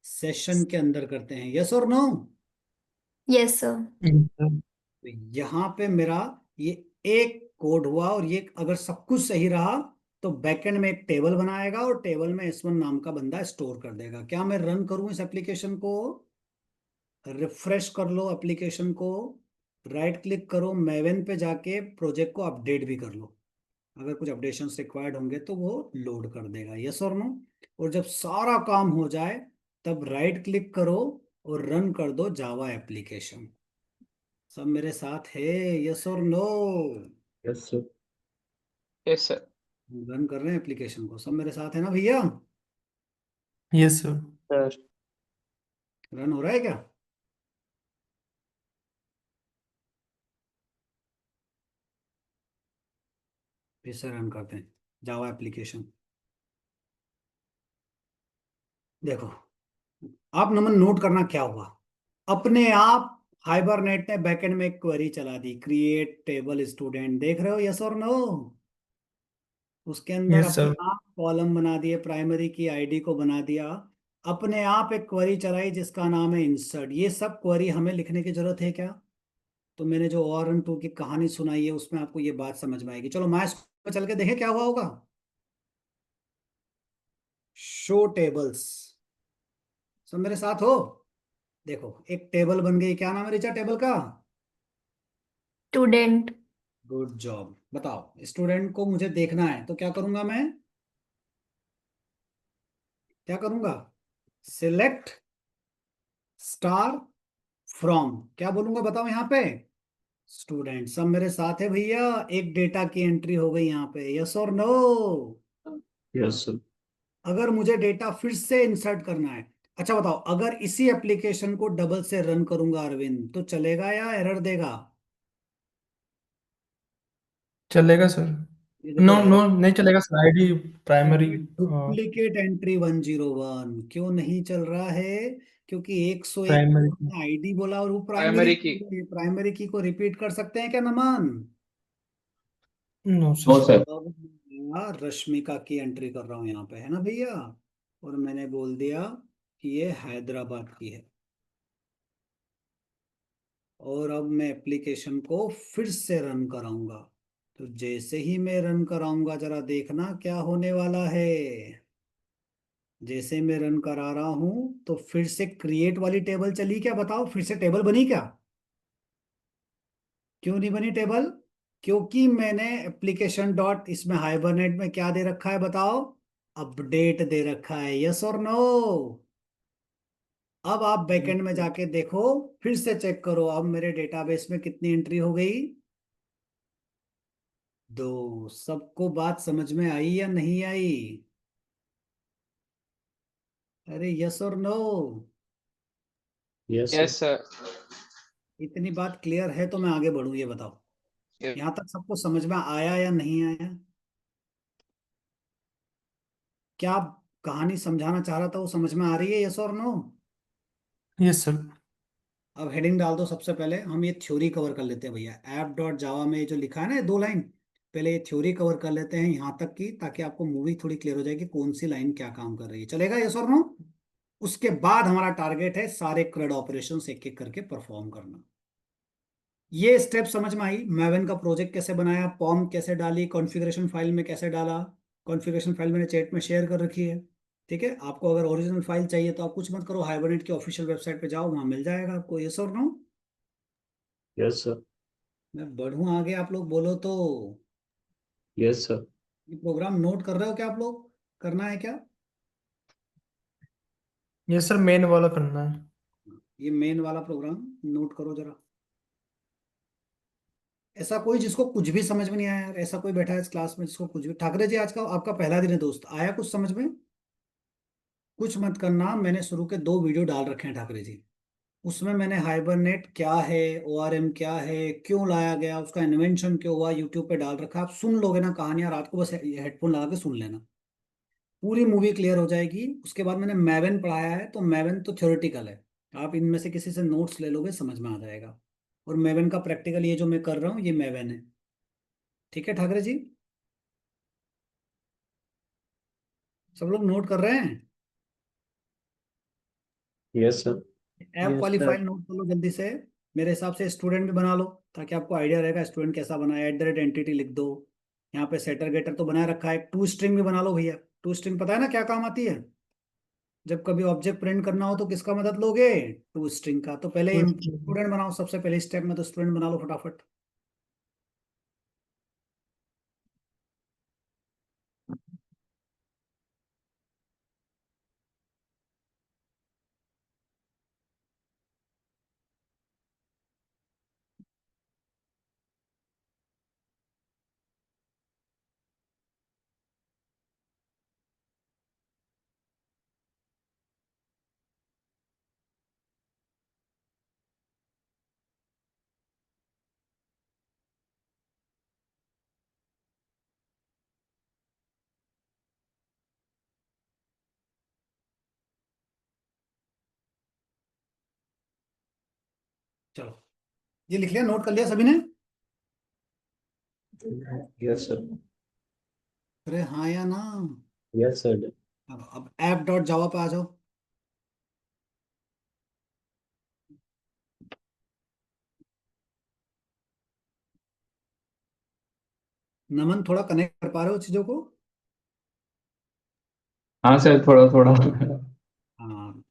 सेशन के अंदर करते हैं। यस और नो? Yes sir. तो यहाँ पे मेरा ये एक कोड हुआ और ये अगर सब कुछ सही रहा तो बैकएंड में एक टेबल बनाएगा और टेबल में S1 नाम का बंदा स्टोर कर देगा। क्या मैं रन करूं इस एप्लीकेशन को? रिफ्रेश कर लो एप्लीकेशन को, राइट क्लिक करो, मेवन पे जाके प्रोजेक्ट को अपडेट भी कर लो। अगर कुछ अपडेशंस रिक्वायर्ड होंगे तो वो लोड कर देगा। यस और नो? और जब सारा काम हो जाए तब राइट क्लिक करो और रन कर दो जावा एप्लीकेशन। सब मेरे साथ है? यस और no? Yes sir. Yes sir. Run कर रहे हैं एप्लीकेशन को, सब मेरे साथ है ना भैया? Yes sir. सर। रन हो रहा है क्या? फिर से रन करते हैं जावा एप्लीकेशन। देखो, आप नमन नोट करना क्या हुआ। अपने आप हाइबरनेट ने बैकएंड में एक क्वेरी चला दी, क्रिएट टेबल स्टूडेंट। देख रहे हो? यस और नो? उसके अंदर यस अपने सर। आप कॉलम बना दिए, प्राइमरी की आईडी को बना दिया। अपने आप एक क्वेरी चलाई जिसका नाम है इंसर्ट। ये सब क्वेरी हमें लिखने की जरूरत है क्या? तो मैंने जो ORM 2 की कहानी सुनाई है उसमें आपको ये बात समझ में आएगी। चलो MySQL में चल के देखें क्या हुआ होगा। Show tables. सब मेरे साथ हो? देखो एक टेबल बन गई, क्या नाम है रिचा टेबल का? स्टूडेंट। Good job. बताओ स्टूडेंट को मुझे देखना है तो क्या करूंगा मैं? क्या करूंगा? सिलेक्ट स्टार फ्रॉम, क्या बोलूंगा बताओ यहाँ पे? स्टूडेंट। सब मेरे साथ है भैया? एक डेटा की एंट्री हो गई यहाँ पे। यस और नो? Yes sir. अगर मुझे डेटा फिर से इंसर्ट करना है, अच्छा बताओ, अगर इसी एप्लीकेशन को डबल से रन करूंगा अरविंद तो चलेगा या एरर देगा? चलेगा सर। ये नो देखो एरर। नो नहीं चलेगा sir, ID primary. Duplicate entry 101 क्यों नहीं चल रहा है? क्योंकि 101 प्राइमरी की। में आईडी बोला और वो प्राइमरी प्राइमरी की। की। प्राइमरी की को रिपीट कर सकते हैं क्या Naman? No no sir. Sir. अब मैं रश्मिका की एंट्री कर रहा हूँ यहाँ पे, है ना भैया? और मैंने बोल दिया कि ये हैदराबाद की है। और अब मैं एप्लीकेशन को फिर से रन कराऊंगा। तो जैसे ही मैं रन कराऊंगा जरा देखना क्या होने वाला है। जैसे मैं रन करा रहा हूं तो फिर से क्रिएट वाली टेबल चली क्या, बताओ? फिर से टेबल बनी क्या? क्यों नहीं बनी टेबल? क्योंकि मैंने एप्लीकेशन डॉट इसमें हाइबरनेट में क्या दे रखा है, बताओ? अपडेट दे रखा है। यस और नो? अब आप बैकएंड में जाके देखो, फिर से चेक करो, अब मेरे डेटाबेस में कितनी एंट्री हो गई? 2। सबको बात समझ में आई या नहीं आई? अरे यस और no? Yes, sir. Yes, sir. इतनी बात क्लियर है तो मैं आगे बढ़ूं, ये बताओ Yes. यहां तक सबको समझ में आया या नहीं आया? क्या कहानी समझाना चाह रहा था वो समझ में आ रही है, यस और नो? Yes sir. अब हेडिंग डाल दो। सबसे पहले हम ये थ्योरी कवर कर लेते हैं भैया। ऐप डॉट जावा में ये जो लिखा है ना, ये 2 लाइन, पहले ये थ्योरी कवर कर लेते हैं यहाँ तक की, ताकि आपको मूवी थोड़ी क्लियर हो जाए कि कौन सी लाइन क्या काम कर रही है। चलेगा, यस और नो? उसके बाद हमारा टारगेट है सारे क्रेड ऑपरेशन एक एक करके परफॉर्म करना। ये स्टेप समझ में आई? मैवन का प्रोजेक्ट कैसे बनाया, पॉम कैसे डाली, कॉन्फ़िगरेशन फाइल में कैसे डाला। कॉन्फ़िगरेशन फाइल मैंने चैट में शेयर कर रखी है। ठीक है, आपको अगर ओरिजिनल फाइल चाहिए तो आप कुछ मत करो, हाइबरनेट की ऑफिशियल वेबसाइट पे जाओ, वहां मिल जाएगा आपको। यस और नो? Yes, sir. मैं बढ़ूं आगे, आप लोग बोलो तो। Yes, sir. ये प्रोग्राम नोट कर रहे हो क्या आप लोग? करना है क्या? यस सर, मेन वाला करना है। ये मेन वाला प्रोग्राम नोट करो जरा। ऐसा कोई जिसको कुछ भी समझ में नहीं आया यार? ऐसा कोई बैठा है इस क्लास में जिसको कुछ भी? ठाकरे जी, आज का आपका पहला दिन है दोस्त, आया कुछ समझ में? कुछ मत करना, मैंने शुरू के 2 वीडियो डाल रखे हैं ठाकरे जी। उसमें मैंने हाइबरनेट क्या है, ओआरएम क्या है, क्यों लाया गया, उसका इन्वेंशन क्यों हुआ, यूट्यूब पे डाल रखा है। आप सुन लोगे ना कहानियां रात को, बस हेडफोन लगा के सुन लेना, पूरी मूवी क्लियर हो जाएगी। उसके बाद मैंने मैवन पढ़ाया है, तो मैवन तो थ्योरेटिकल है, आप इनमें से किसी से नोट्स ले लोगे, समझ में आ जाएगा। और मैवन का प्रैक्टिकल ये जो मैं कर रहा हूँ, ये मैवन है। ठीक है ठाकरे जी, सब लोग नोट कर रहे हैं? Yes, sir. ऐप यस वाली सर। फाइल नोट कर लो जल्दी से। मेरे हिसाब से स्टूडेंट भी बना लो, ताकि आपको आइडिया रहेगा स्टूडेंट कैसा बनाया। @एंटिटी लिख दो। यहाँ पे सेटर गेटर तो बनाए रखा है, टू स्ट्रिंग भी बना लो भैया। टू स्ट्रिंग पता है ना क्या काम आती है? जब कभी ऑब्जेक्ट प्रिंट करना हो तो किसका मदद लोगे? टू स्ट्रिंग का। तो पहले स्टूडेंट बनाओ, सबसे पहले स्टेप में तो स्टूडेंट बना लो फटाफट। चलो, ये लिख लिया, नोट कर लिया सभी ने? Yes, sir. अरे हाँ या ना? Yes, sir. अब ऐप डॉट जावा पे आ जाओ। नमन, थोड़ा कनेक्ट कर पा रहे हो चीजों को? हाँ सर, थोड़ा थोड़ा। हाँ,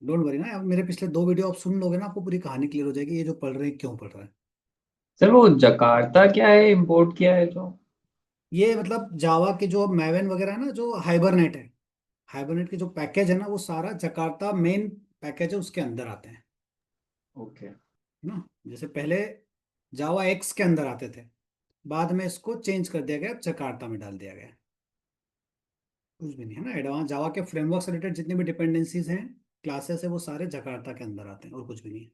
डोंट वरी ना, अब मेरे पिछले 2 वीडियो आप सुन लोगे ना, आपको पूरी कहानी क्लियर हो जाएगी, ये जो पढ़ रहे हैं क्यों पढ़ रहे हैं। सर वो जकार्ता क्या है, इंपोर्ट किया है तो? ये मतलब जावा के जो मैवन वगैरह है ना, जो हाइबरनेट है, हाइबरनेट के जो पैकेज है ना, वो सारा जकार्ता मेन पैकेज है, उसके अंदर आते हैं। ओके। है ना? जैसे पहले जावा एक्स के अंदर आते थे, बाद में इसको चेंज कर दिया गया, जकार्ता में डाल दिया गया। कुछ भी नहीं है ना, एडवांस जावा के फ्रेमवर्क से रिलेटेड जितनी भी डिपेंडेंसीज हैं, क्लासेस है, वो सारे जकार्ता के अंदर आते हैं, और कुछ भी नहीं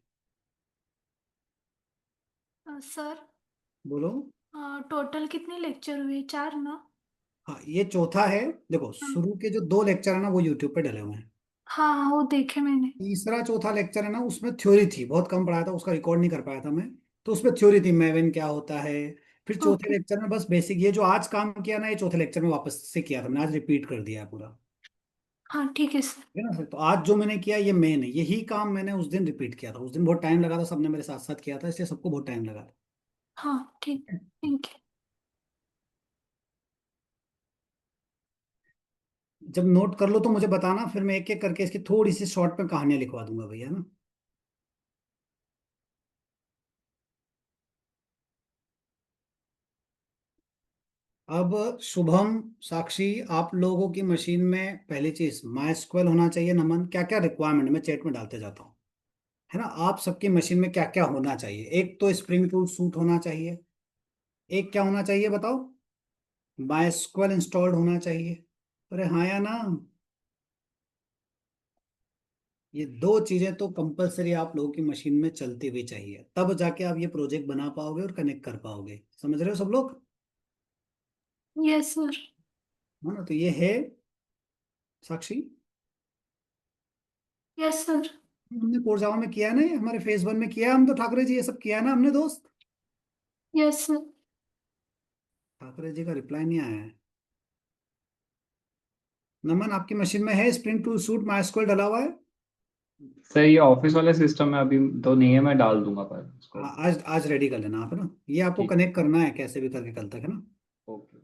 है। सर, बोलो। टोटल कितने लेक्चर हुए? 4 ना? हाँ, ये चौथा है। देखो, हाँ शुरू के जो 2 लेक्चर है ना, वो यूट्यूब पे डले हुए हैं। हाँ हाँ, वो देखे मैंने। तीसरा चौथा लेक्चर है ना, उसमें थ्योरी थी, बहुत कम पढ़ाया था, उसका रिकॉर्ड नहीं कर पाया था मैं। तो उसमें थ्योरी थी, मैवेन क्या होता है। फिर चौथे ओके। लेक्चर में बस बेसिक, ये जो आज काम किया ना, ये चौथे लेक्चर में वापस से किया था मैंने, आज रिपीट कर दिया है पूरा। हाँ ठीक है सर। ठीक है ना सर? तो आज जो मैंने किया ये मेन है, यही काम मैंने उस दिन रिपीट किया था। उस दिन बहुत टाइम लगा था, सबने मेरे साथ साथ किया था, इसलिए सबको बहुत टाइम लगा हाँ ठीक। था। Thank you. जब नोट कर लो तो मुझे बताना, फिर मैं एक एक करके इसकी थोड़ी सी शॉर्ट में कहानियां लिखवा दूंगा भैया ना। अब शुभम, साक्षी, आप लोगों की मशीन में पहली चीज माइस्क्वेल होना चाहिए। नमन, क्या क्या रिक्वायरमेंट मैं चैट में डालते जाता हूँ, है ना? आप सबकी मशीन में क्या क्या होना चाहिए? एक तो स्प्रिंग टूल सूट होना चाहिए। एक क्या होना चाहिए बताओ? माइस्क्वेल इंस्टॉल्ड होना चाहिए। अरे हाँ या ना? ये दो चीजें तो कंपलसरी आप लोगों की मशीन में चलती हुई चाहिए, तब जाके आप ये प्रोजेक्ट बना पाओगे और कनेक्ट कर पाओगे। समझ रहे हो सब लोग? Yes sir. है ना? तो ये है साक्षी, यस सर। हमने कोर जावा में किया है ना, ये हमारे फेज 1 में किया है हम तो, ठाकरे जी ये सब किया है ना हमने दोस्त। Yes sir. ठाकरे जी का रिप्लाई नहीं आया है। नमन आपकी मशीन में है स्प्रिंग टू सूट माइस्क्वेल डला हुआ है? सर ये ऑफिस वाले सिस्टम में अभी तो नहीं है, मैं डाल दूंगा पर उसको। हाँ, आज आज रेडी कर लेना आप, है ना? ये आपको ठीक। कनेक्ट करना है कैसे भी करके कल तक, है ना? ओके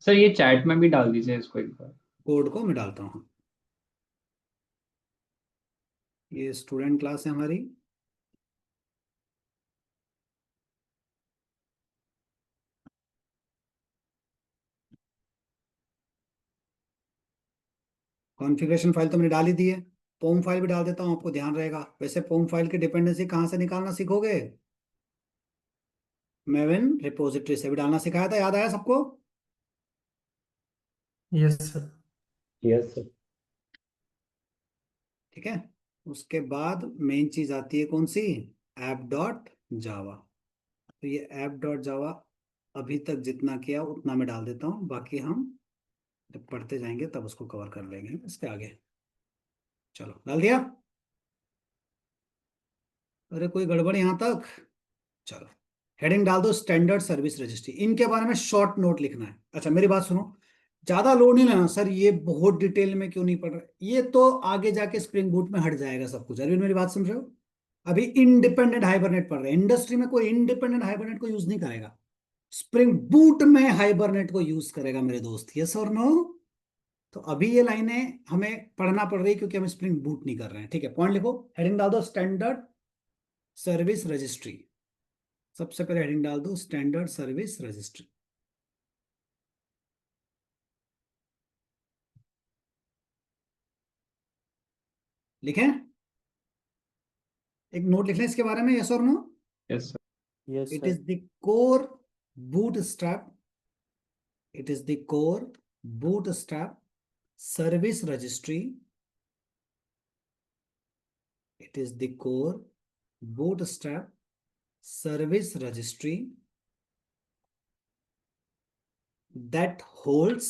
सर, ये चैट में भी डाल दीजिए इसको एक बार। कोड को मैं डालता हूँ। ये स्टूडेंट क्लास है हमारी। कॉन्फ़िगरेशन फाइल तो मैंने डाल ही दी है। पोम फाइल भी डाल देता हूँ, आपको ध्यान रहेगा। वैसे पोम फाइल की डिपेंडेंसी कहाँ से निकालना सीखोगे? मेविन रिपोजिटरी से भी डालना सिखाया था, याद आया सबको? Yes sir. Yes, sir. ठीक है। उसके बाद मेन चीज आती है कौन सी? ऐप डॉट जावा। तो ये ऐप डॉट जावा अभी तक जितना किया उतना मैं डाल देता हूँ, बाकी हम जब पढ़ते जाएंगे तब उसको कवर कर लेंगे इसके आगे। चलो डाल दिया? अरे कोई गड़बड़ यहाँ तक? चलो हेडिंग डाल दो, स्टैंडर्ड सर्विस रजिस्ट्री। इनके बारे में शॉर्ट नोट लिखना है। अच्छा मेरी बात सुनो, ज्यादा लोड नहीं लेना सर, ये बहुत डिटेल में क्यों नहीं पढ़ रहे, ये तो आगे जाके स्प्रिंग बूट में हट जाएगा सब कुछ। अरविंद मेरी बात सुन रहे हो? अभी इंडिपेंडेंट हाइबरनेट पढ़ रहे हैं, इंडस्ट्री में कोई इंडिपेंडेंट हाइबरनेट को यूज नहीं करेगा, स्प्रिंग बूट में हाइबरनेट को यूज करेगा मेरे दोस्त। यस और नो? तो अभी ये लाइनें हमें पढ़ना पड़ रही है क्योंकि हम स्प्रिंग बूट नहीं कर रहे हैं। ठीक है, पॉइंट लिखो, हेडिंग डाल दो स्टैंडर्ड सर्विस रजिस्ट्री। सबसे पहले हेडिंग डाल दो स्टैंडर्ड सर्विस रजिस्ट्री। लिखें? एक नोट लिख लें इसके बारे में, यस और no? Yes sir. Yes, it sir. Is the core bootstrap, it is the core bootstrap service registry, it is the core bootstrap service registry that holds,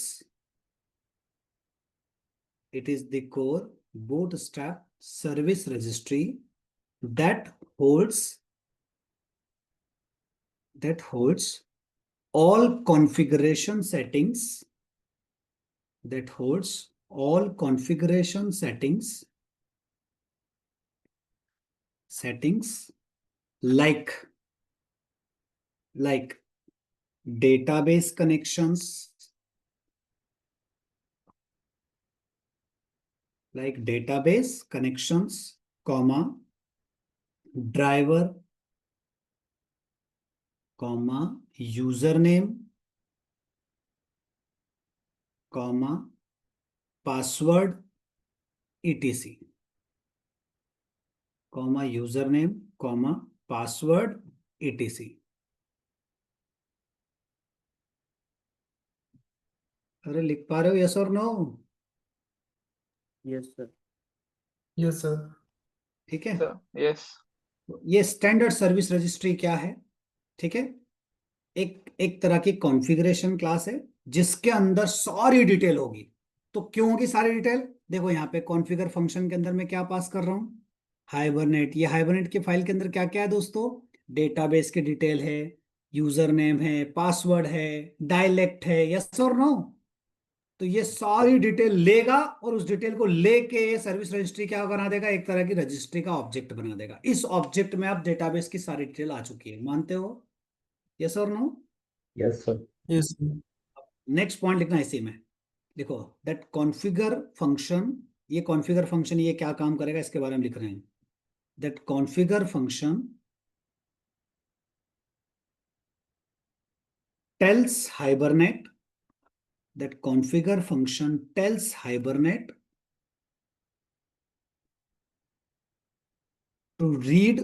it is the core bootstrap service registry that holds all configuration settings, that holds all configuration settings like database connections, comma driver, comma username, comma password etc, comma username, comma password etc। अरे लिख पा रहे हो yes और no? Yes, sir. Yes sir. ठीक है। Sir yes. ये standard service registry क्या है? ठीक है, एक एक तरह की कॉन्फ़िगरेशन क्लास है जिसके अंदर सारी डिटेल होगी। तो क्यों होगी सारी डिटेल? देखो यहाँ पे कॉन्फ़िगर फंक्शन के अंदर मैं क्या पास कर रहा हूँ? हाइबरनेट। ये हाइबरनेट की फाइल के अंदर क्या क्या है दोस्तों? डेटाबेस की डिटेल है, यूजर नेम है, पासवर्ड है, डायलेक्ट है। यस और नो? तो ये सारी डिटेल लेगा और उस डिटेल को लेके सर्विस रजिस्ट्री क्या बना देगा? एक तरह की रजिस्ट्री का ऑब्जेक्ट बना देगा। इस ऑब्जेक्ट में अब डेटाबेस की सारी डिटेल आ चुकी है, मानते हो? यस और no? Yes, sir. Yes sir. Next point लिखना इसी में। देखो दैट कॉन्फ़िगर फंक्शन, ये कॉन्फ़िगर फंक्शन ये क्या काम करेगा इसके बारे में लिख रहे हैं। That configure function tells hibernate, that configure function tells hibernate to read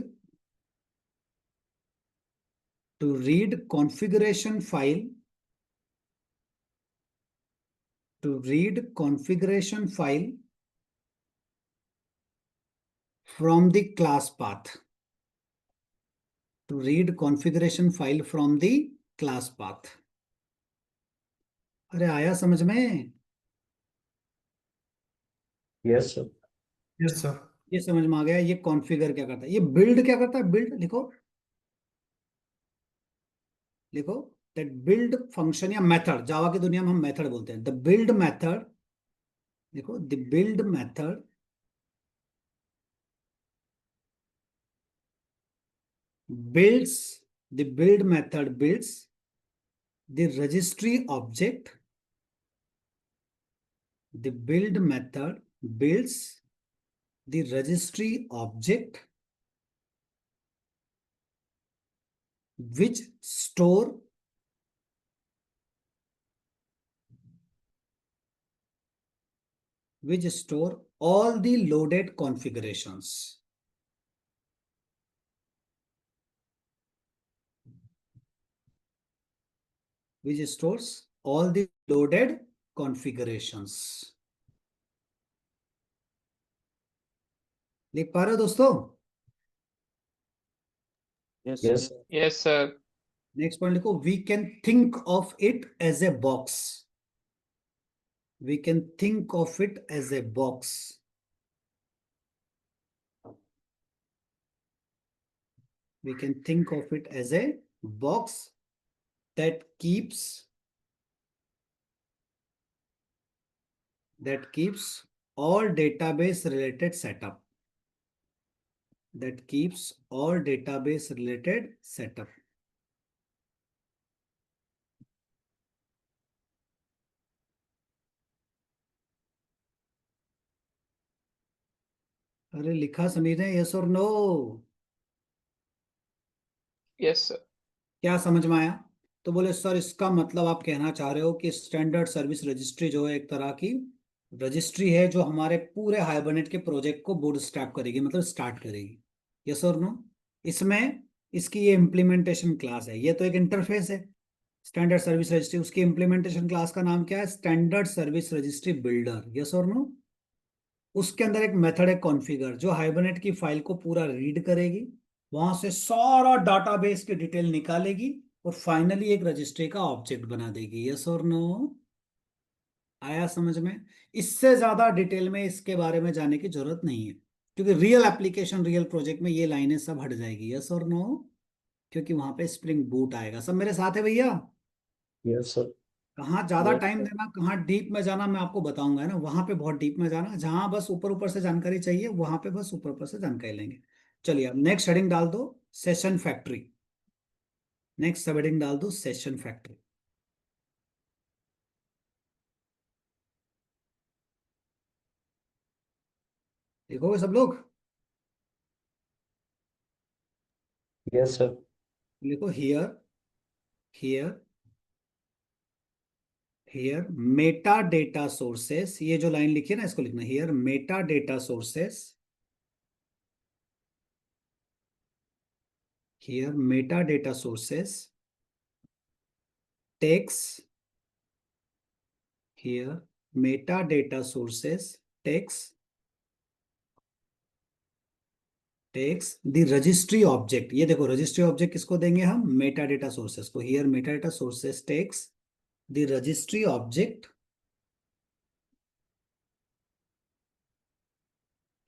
configuration file, to read configuration file from the class path. To read configuration file from the class path. अरे आया समझ में? Yes, sir. Yes sir. ये समझ में आ गया। ये configure क्या करता है, ये बिल्ड क्या करता है, बिल्ड लिखो, लिखो दैट बिल्ड फंक्शन या मेथड, जावा की दुनिया में हम मेथड बोलते हैं। द बिल्ड मेथड, देखो the build method builds, the build method builds the registry object. The build method builds the registry object which store all the loaded configurations. Which stores all the loaded configurations. लिख पा रहे हो दोस्तों? Yes, Yes, sir. sir. Yes, sir. Next point लिखो, we can think of it as a box. We can think of it as a box. We can think of it as a box that keeps all database related setup. That keeps all database related setup. अरे लिखा समीर ने, yes और no? Yes, sir. क्या समझ में आया? तो बोले सर इसका मतलब आप कहना चाह रहे हो कि स्टैंडर्ड सर्विस रजिस्ट्री जो है एक तरह की रजिस्ट्री है जो हमारे पूरे हाइबरनेट के प्रोजेक्ट को बूटस्ट्रैप करेगी, मतलब स्टार्ट करेगी। यस और नो? इसमें इसकी ये इम्प्लीमेंटेशन क्लास है, ये तो एक इंटरफेस है स्टैंडर्ड सर्विस रजिस्ट्री, उसकी इम्प्लीमेंटेशन क्लास का नाम क्या है, standard service registry builder. Yes और नो? उसके अंदर एक मेथड है कॉन्फ़िगर जो हाइबरनेट की फाइल को पूरा रीड करेगी, वहां से सारा डाटाबेस की डिटेल निकालेगी और फाइनली एक रजिस्ट्री का ऑब्जेक्ट बना देगी। यस और नो? आया समझ में? इससे ज्यादा डिटेल में इसके बारे में जाने की जरूरत नहीं है, क्योंकि रियल एप्लीकेशन रियल प्रोजेक्ट में ये लाइनें सब हट जाएगी। यस और नो? क्योंकि वहां पे स्प्रिंग बूट आएगा। सब मेरे साथ है भैया? Yes, sir. कहाँ ज्यादा Yes, टाइम sir. देना, कहाँ डीप में जाना मैं आपको बताऊंगा, है ना? वहां पे बहुत डीप में जाना, जहां बस ऊपर ऊपर से जानकारी चाहिए वहां पे बस ऊपर ऊपर से जानकारी लेंगे। चलिए अब नेक्स्ट हेडिंग डाल दो, सेशन फैक्ट्री। नेक्स्ट सब हेडिंग डाल दो, सेशन फैक्ट्री। देखोगे सब लोग? Yes, sir. लिखो here, here, here metadata sources. ये जो लाइन लिखी है ना इसको लिखना, here metadata sources, here metadata sources takes, here metadata sources takes the registry object. ये देखो रजिस्ट्री ऑब्जेक्ट किसको देंगे हम, मेटा डेटा सोर्सेस को। Here metadata sources takes the registry object,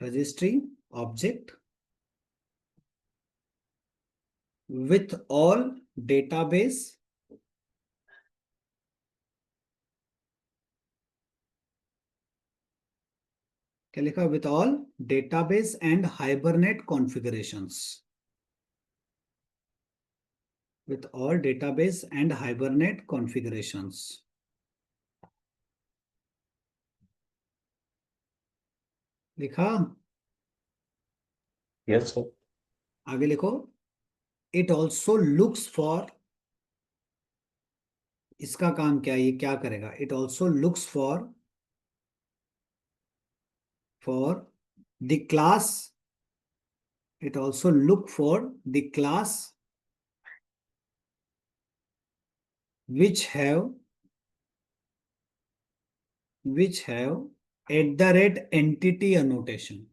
registry object with all database क्या लिखा, with all database and hibernate configurations, with all database and hibernate configurations। लिखा? Yes, sir. आगे लिखो, it also looks for, इसका काम क्या है, ये क्या करेगा, it also looks for the class, it also look for the class which have @ entity annotation,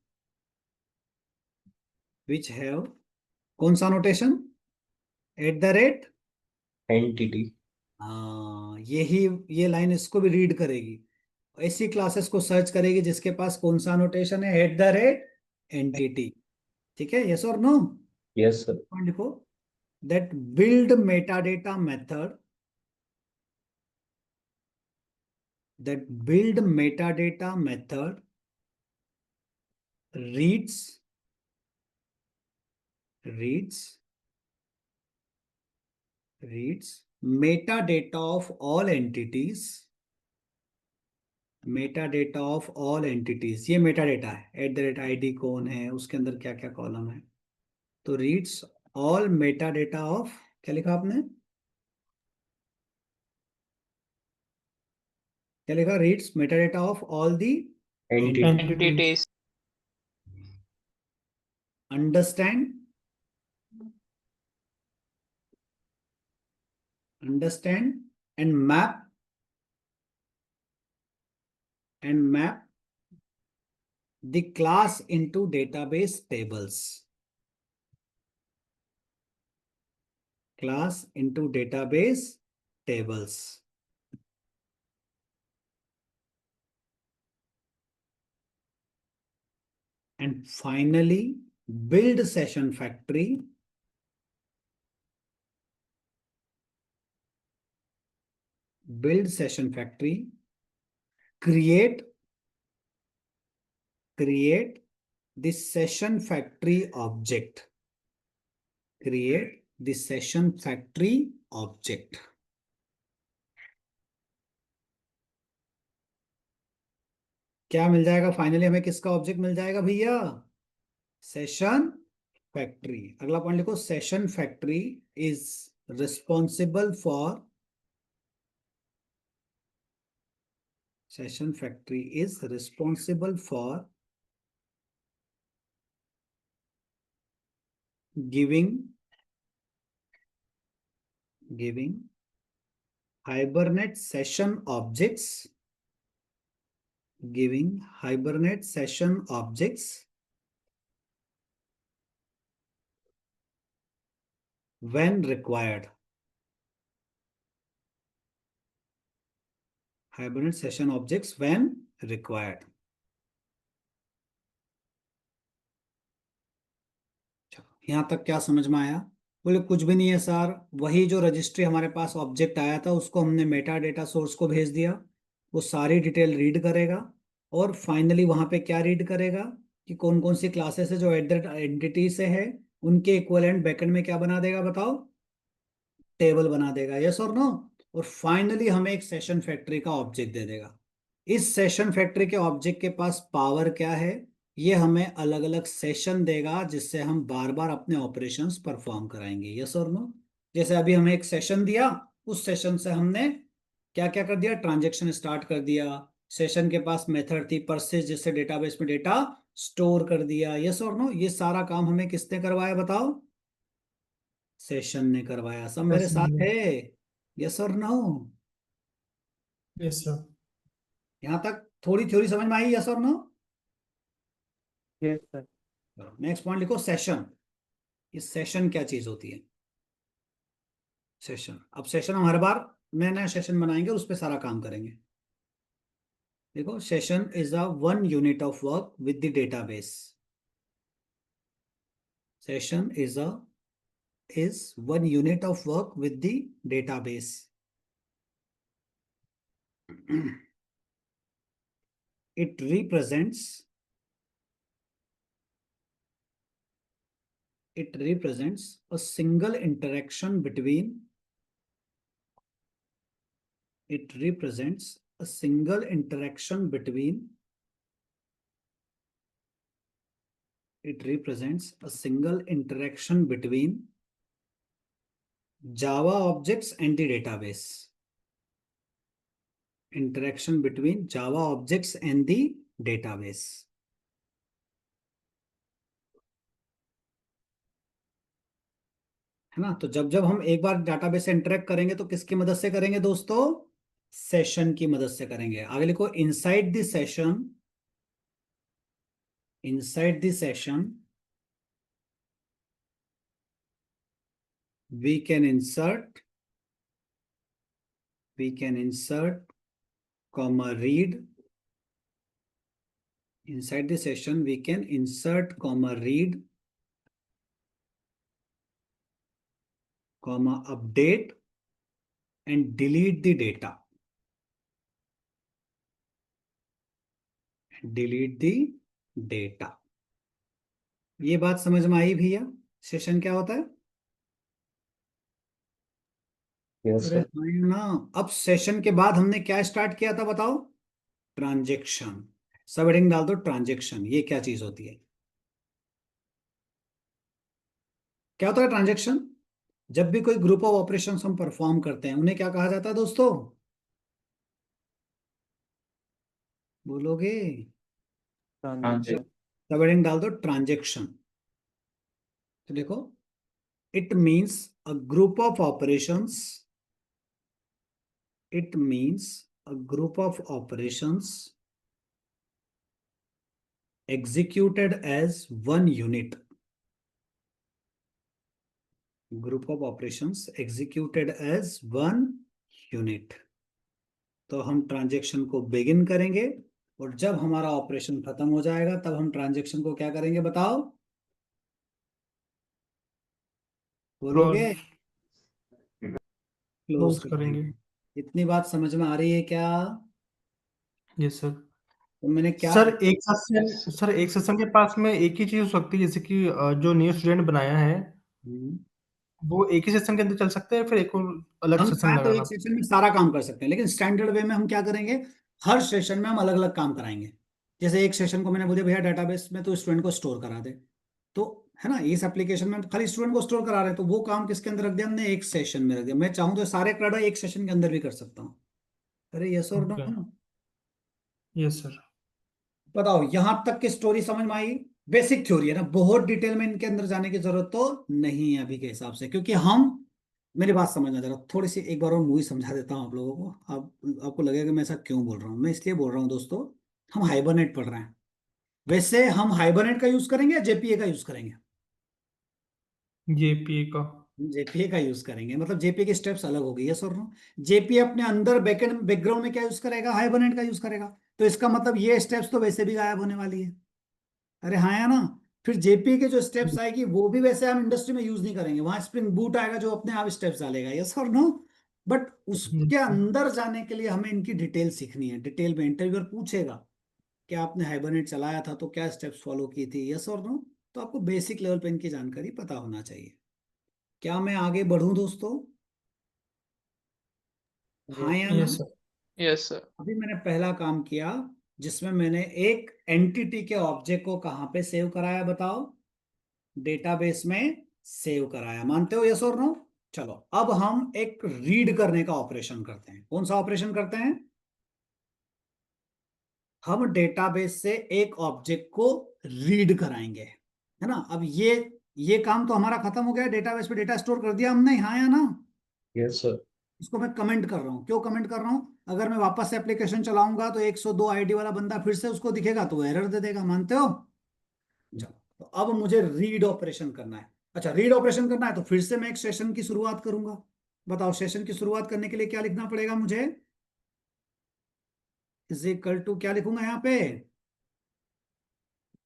which have, कौन सा नोटेशन, @ एंटिटी। हाँ, यही, ये लाइन इसको भी रीड करेगी, ऐसी क्लासेस को सर्च करेगी जिसके पास कौन सा नोटेशन है, @एंटिटी। ठीक है, यस और नो? Yes sir. पॉइंट लिखो, that build metadata method, that build metadata method reads metadata of all entities, metadata of all entities, ये मेटाडेटा है, @id कौन है, उसके अंदर क्या क्या कॉलम है, तो रीड्स ऑल मेटाडेटा ऑफ, क्या लिखा आपने, क्या लिखा, reads metadata of all the entity. entities. understand and map the class into database tables, class into database tables. And finally, build session factory, create the session factory object, क्या मिल जाएगा finally हमें, किसका object मिल जाएगा भैया, session factory. अगला point लिखो, session factory is responsible for, session factory is responsible for giving Hibernate session objects, when required, Hibernate session objects when required। यहां तक क्या समझ में आया? बोले कुछ भी नहीं है सर, वही जो रजिस्ट्री हमारे पास ऑब्जेक्ट आया था उसको हमने मेटा डेटा सोर्स को भेज दिया, वो सारी डिटेल रीड करेगा, और फाइनली वहां पे क्या रीड करेगा कि कौन कौन सी क्लासेस है जो एंटिटी से है, उनके इक्विवेलेंट बैकएंड में क्या बना देगा बताओ, टेबल बना देगा, यस और नो। और फाइनली हमें एक सेशन फैक्ट्री का ऑब्जेक्ट दे देगा। इस सेशन फैक्ट्री के ऑब्जेक्ट के पास पावर क्या है, ये हमें अलग अलग सेशन देगा जिससे हम बार बार अपने ऑपरेशंस परफॉर्म कराएंगे, यस और नो। जैसे अभी हमें एक सेशन दिया, उस सेशन से हमने क्या क्या कर दिया, ट्रांजेक्शन स्टार्ट कर दिया, सेशन के पास मेथड थी परसिस्ट जिससे डेटाबेस में डेटा स्टोर कर दिया, यस और नो। ये सारा काम हमें किसने करवाया बताओ, सेशन ने करवाया। सब मेरे Yes, साथ sir. है, यस और नो? Yes, sir. यहां तक थोड़ी थ्योरी समझ में आई, यस और no? Yes sir. Next point लिखो, सेशन। इस सेशन क्या चीज होती है, सेशन। अब सेशन हम हर बार नया नया सेशन बनाएंगे और उस पर सारा काम करेंगे। देखो, session is a one unit of work with the database, session is one unit of work with the database। it represents a single interaction between it represents a single interaction between Java objects and the database, interaction between Java objects and the database। है ना? तो जब जब हम एक बार database से interact करेंगे तो किसकी मदद से करेंगे दोस्तों, सेशन की मदद से करेंगे। आगे लिखो, inside the session we can insert comma read. Inside the session we can insert comma read comma update and delete the data. ये बात समझ में आई भैया? सेशन क्या होता है? Yes, अरे sir. हाँ ना, अब सेशन के बाद हमने क्या स्टार्ट किया था बताओ? ट्रांजेक्शन। सब हेडिंग डाल दो ट्रांजेक्शन। ये क्या चीज होती है? क्या होता है ट्रांजेक्शन? जब भी कोई ग्रुप ऑफ ऑपरेशंस हम परफॉर्म करते हैं उन्हें क्या कहा जाता है दोस्तों? बोलोगे? ट्रांजेक्शन। सब हेडिंग डाल दो ट्रांजेक्शन। तो देखो, it means a group of operations, it means a group of operations executed as one unit. Group of operations executed as one unit. तो हम ट्रांजेक्शन को बिगिन करेंगे और जब हमारा ऑपरेशन खत्म हो जाएगा तब हम ट्रांजेक्शन को क्या करेंगे बताओ? बोलोगे? क्लोज क्लोज करेंगे। इतनी बात समझ में आ रही है क्या? Yes sir. तो मैंने क्या सर एक सेशन के पास में एक ही चीज हो सकती है, जैसे कि जो न्यू स्टूडेंट बनाया है हम्म, वो एक ही सेशन के अंदर चल सकते हैं, फिर एक और अलग हम सेशन चाहें तो लगाना? एक सेशन में सारा काम कर सकते हैं, लेकिन स्टैंडर्ड वे में हम क्या करेंगे? हर सेशन में हम अलग अलग काम कराएंगे। जैसे एक सेशन को मैंने बोला भैया डेटाबेस में तो स्टूडेंट को स्टोर करा दे, तो है ना, इस एप्लीकेशन में खाली स्टूडेंट को स्टोर करा रहे हैं, तो वो काम किसके अंदर रख दिया हमने? एक सेशन में रख दिया। मैं चाहूँ तो सारे क्रेडिट एक सेशन के अंदर भी कर सकता हूँ। अरे यस और ओके। नो? Yes sir. बताओ, यहां तक की स्टोरी समझ में आई? बेसिक थ्योरी है ना, बहुत डिटेल में इनके अंदर जाने की जरूरत तो नहीं है अभी के हिसाब से, क्योंकि हम, मेरी बात समझना जरा, थोड़ी सी एक बार और मूवी समझा देता हूँ आप लोगों को। आप आपको लगेगा कि मैं ऐसा क्यों बोल रहा हूँ। मैं इसलिए बोल रहा हूँ दोस्तों, हम हाइबरनेट पढ़ रहे हैं। वैसे हम हाइबरनेट का यूज करेंगे या जेपीए का यूज करेंगे? जेपीए का। जेपीए का यूज करेंगे, मतलब जेपीए की स्टेप्स अलग हो गई, यस और नो? जेपीए अपने अंदर बैकएंड बैकग्राउंड में क्या यूज करेगा? हाइबरनेट का यूज करेगा। तो इसका मतलब ये स्टेप्स तो वैसे भी गायब होने वाली है। अरे हाँ या ना? फिर जेपी के जो स्टेप्स आएगी वो भी वैसे हम इंडस्ट्री में यूज नहीं करेंगे। वहां स्प्रिंग बूट आएगा जो अपने आप स्टेप्स डालेगा, यस और नो? बट उसके अंदर जाने के लिए हमें इनकी डिटेल सीखनी है। डिटेल में इंटरव्यूअर पूछेगा कि आपने हाइबरनेट चलाया था तो क्या स्टेप्स फॉलो की थी, यस और नो? तो आपको बेसिक लेवल पे इनकी जानकारी पता होना चाहिए। क्या मैं आगे बढ़ूं दोस्तों? हाँ या ना? Yes sir. Yes sir. अभी मैंने पहला काम किया जिसमें मैंने एक एंटिटी के ऑब्जेक्ट को कहाँ पे सेव कराया बताओ? डेटाबेस में सेव कराया। मानते हो, यस और नो? चलो, अब हम एक रीड करने का ऑपरेशन करते हैं। कौन सा ऑपरेशन करते हैं? हम डेटाबेस से एक ऑब्जेक्ट को रीड कराएंगे, है ना? अब ये काम तो हमारा खत्म हो गया। डेटाबेस पे डेटा स्टोर कर दिया हमने, हाँ या ना? Yes, sir. इसको मैं कमेंट कर रहा हूँ। क्यों कमेंट कर रहा हूँ? अगर मैं वापस से एप्लीकेशन चलाऊंगा तो 102 आईडी वाला बंदा फिर से उसको दिखेगा तो एरर दे देगा। मानते हो? चलो, तो अब मुझे रीड ऑपरेशन करना है। अच्छा, रीड ऑपरेशन करना है तो फिर से मैं एक सेशन की शुरुआत करूंगा। बताओ, सेशन की शुरुआत करने के लिए क्या लिखना पड़ेगा मुझे? इज इक्वल टू क्या लिखूंगा यहाँ पे?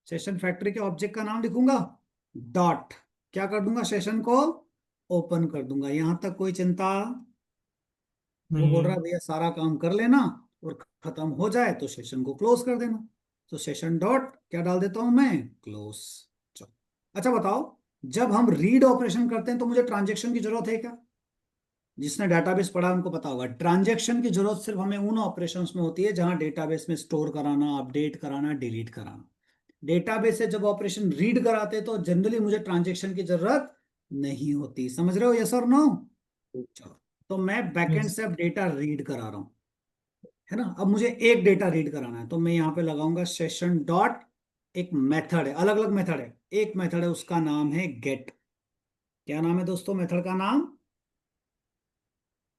सेशन फैक्ट्री के ऑब्जेक्ट का नाम लिखूंगा, डॉट क्या कर दूंगा? सेशन को ओपन कर दूंगा। यहां तक कोई चिंता? वो बोल रहा है भैया सारा काम कर लेना और खत्म हो जाए तो सेशन को क्लोज कर देना। तो सेशन डॉट क्या डाल देता हूं मैं? क्लोज। चलो, अच्छा बताओ, जब हम रीड ऑपरेशन करते हैं तो मुझे ट्रांजेक्शन की जरूरत है क्या? जिसने डेटाबेस पढ़ा है उनको पता होगा, ट्रांजेक्शन की जरूरत सिर्फ हमें उन ऑपरेशंस में होती है जहां डेटाबेस में स्टोर कराना, अपडेट कराना, डिलीट कराना। डेटाबेस से जब ऑपरेशन रीड कराते हैं तो जनरली मुझे ट्रांजेक्शन की जरूरत नहीं होती। समझ रहे हो, यस और नो? चलो, तो मैं बैकएंड से अब डेटा रीड करा रहा हूं, है ना? अब मुझे एक डेटा रीड कराना है तो मैं यहाँ पे लगाऊंगा सेशन डॉट, एक मेथड है, अलग अलग मेथड है। एक मेथड है उसका नाम है गेट। क्या नाम है दोस्तों मेथड का नाम?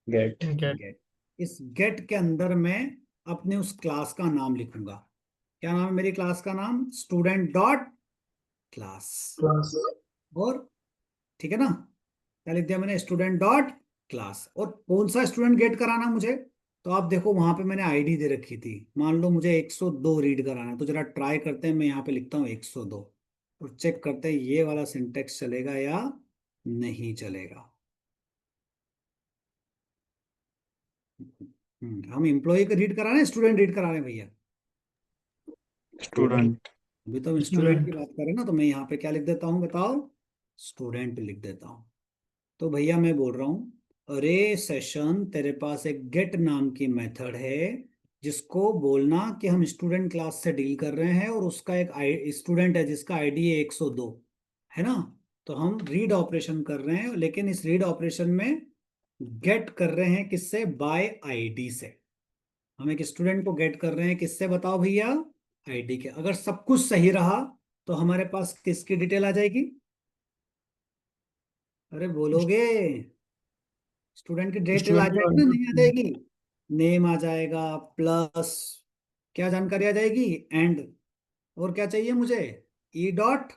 Get. गेट। गेट। इस गेट के अंदर मैं अपने उस क्लास का नाम लिखूंगा। क्या नाम है मेरी क्लास का नाम? Student dot class. क्लास। और ठीक है ना? क्या लिख दिया मैंने, स्टूडेंट डॉट क्लास। और कौन सा स्टूडेंट गेट कराना मुझे, तो आप देखो वहां पे मैंने आईडी दे रखी थी, मान लो मुझे 102 रीड कराना है, तो जरा ट्राई करते हैं, मैं यहाँ पे लिखता हूँ 102 और चेक करते हैं ये वाला सिंटेक्स चलेगा या नहीं चलेगा। हम एम्प्लॉय को रीड करा रहे हैं, स्टूडेंट रीड करा रहे हैं भैया? स्टूडेंट। अभी तो हम स्टूडेंट की स्टूडेंट। बात करें ना, तो मैं यहाँ पे क्या लिख देता हूँ बताओ, स्टूडेंट लिख देता हूँ। तो भैया मैं बोल रहा हूँ, अरे सेशन तेरे पास एक गेट नाम की मेथड है, जिसको बोलना कि हम स्टूडेंट क्लास से डील कर रहे हैं और उसका एक स्टूडेंट है जिसका आईडी है 102, है ना। तो हम रीड ऑपरेशन कर रहे हैं, लेकिन इस रीड ऑपरेशन में गेट कर रहे हैं किससे, बाय आईडी से। हम एक स्टूडेंट को गेट कर रहे हैं किससे बताओ भैया, आईडी के। अगर सब कुछ सही रहा तो हमारे पास किसकी डिटेल आ जाएगी, अरे बोलोगे, स्टूडेंट की डिटेल आ स्टूडेंट जाएगी ना, नहीं आ जाएगी, नेम आ जाएगा प्लस क्या जानकारी आ जाएगी, एंड, और क्या चाहिए मुझे, ई डॉट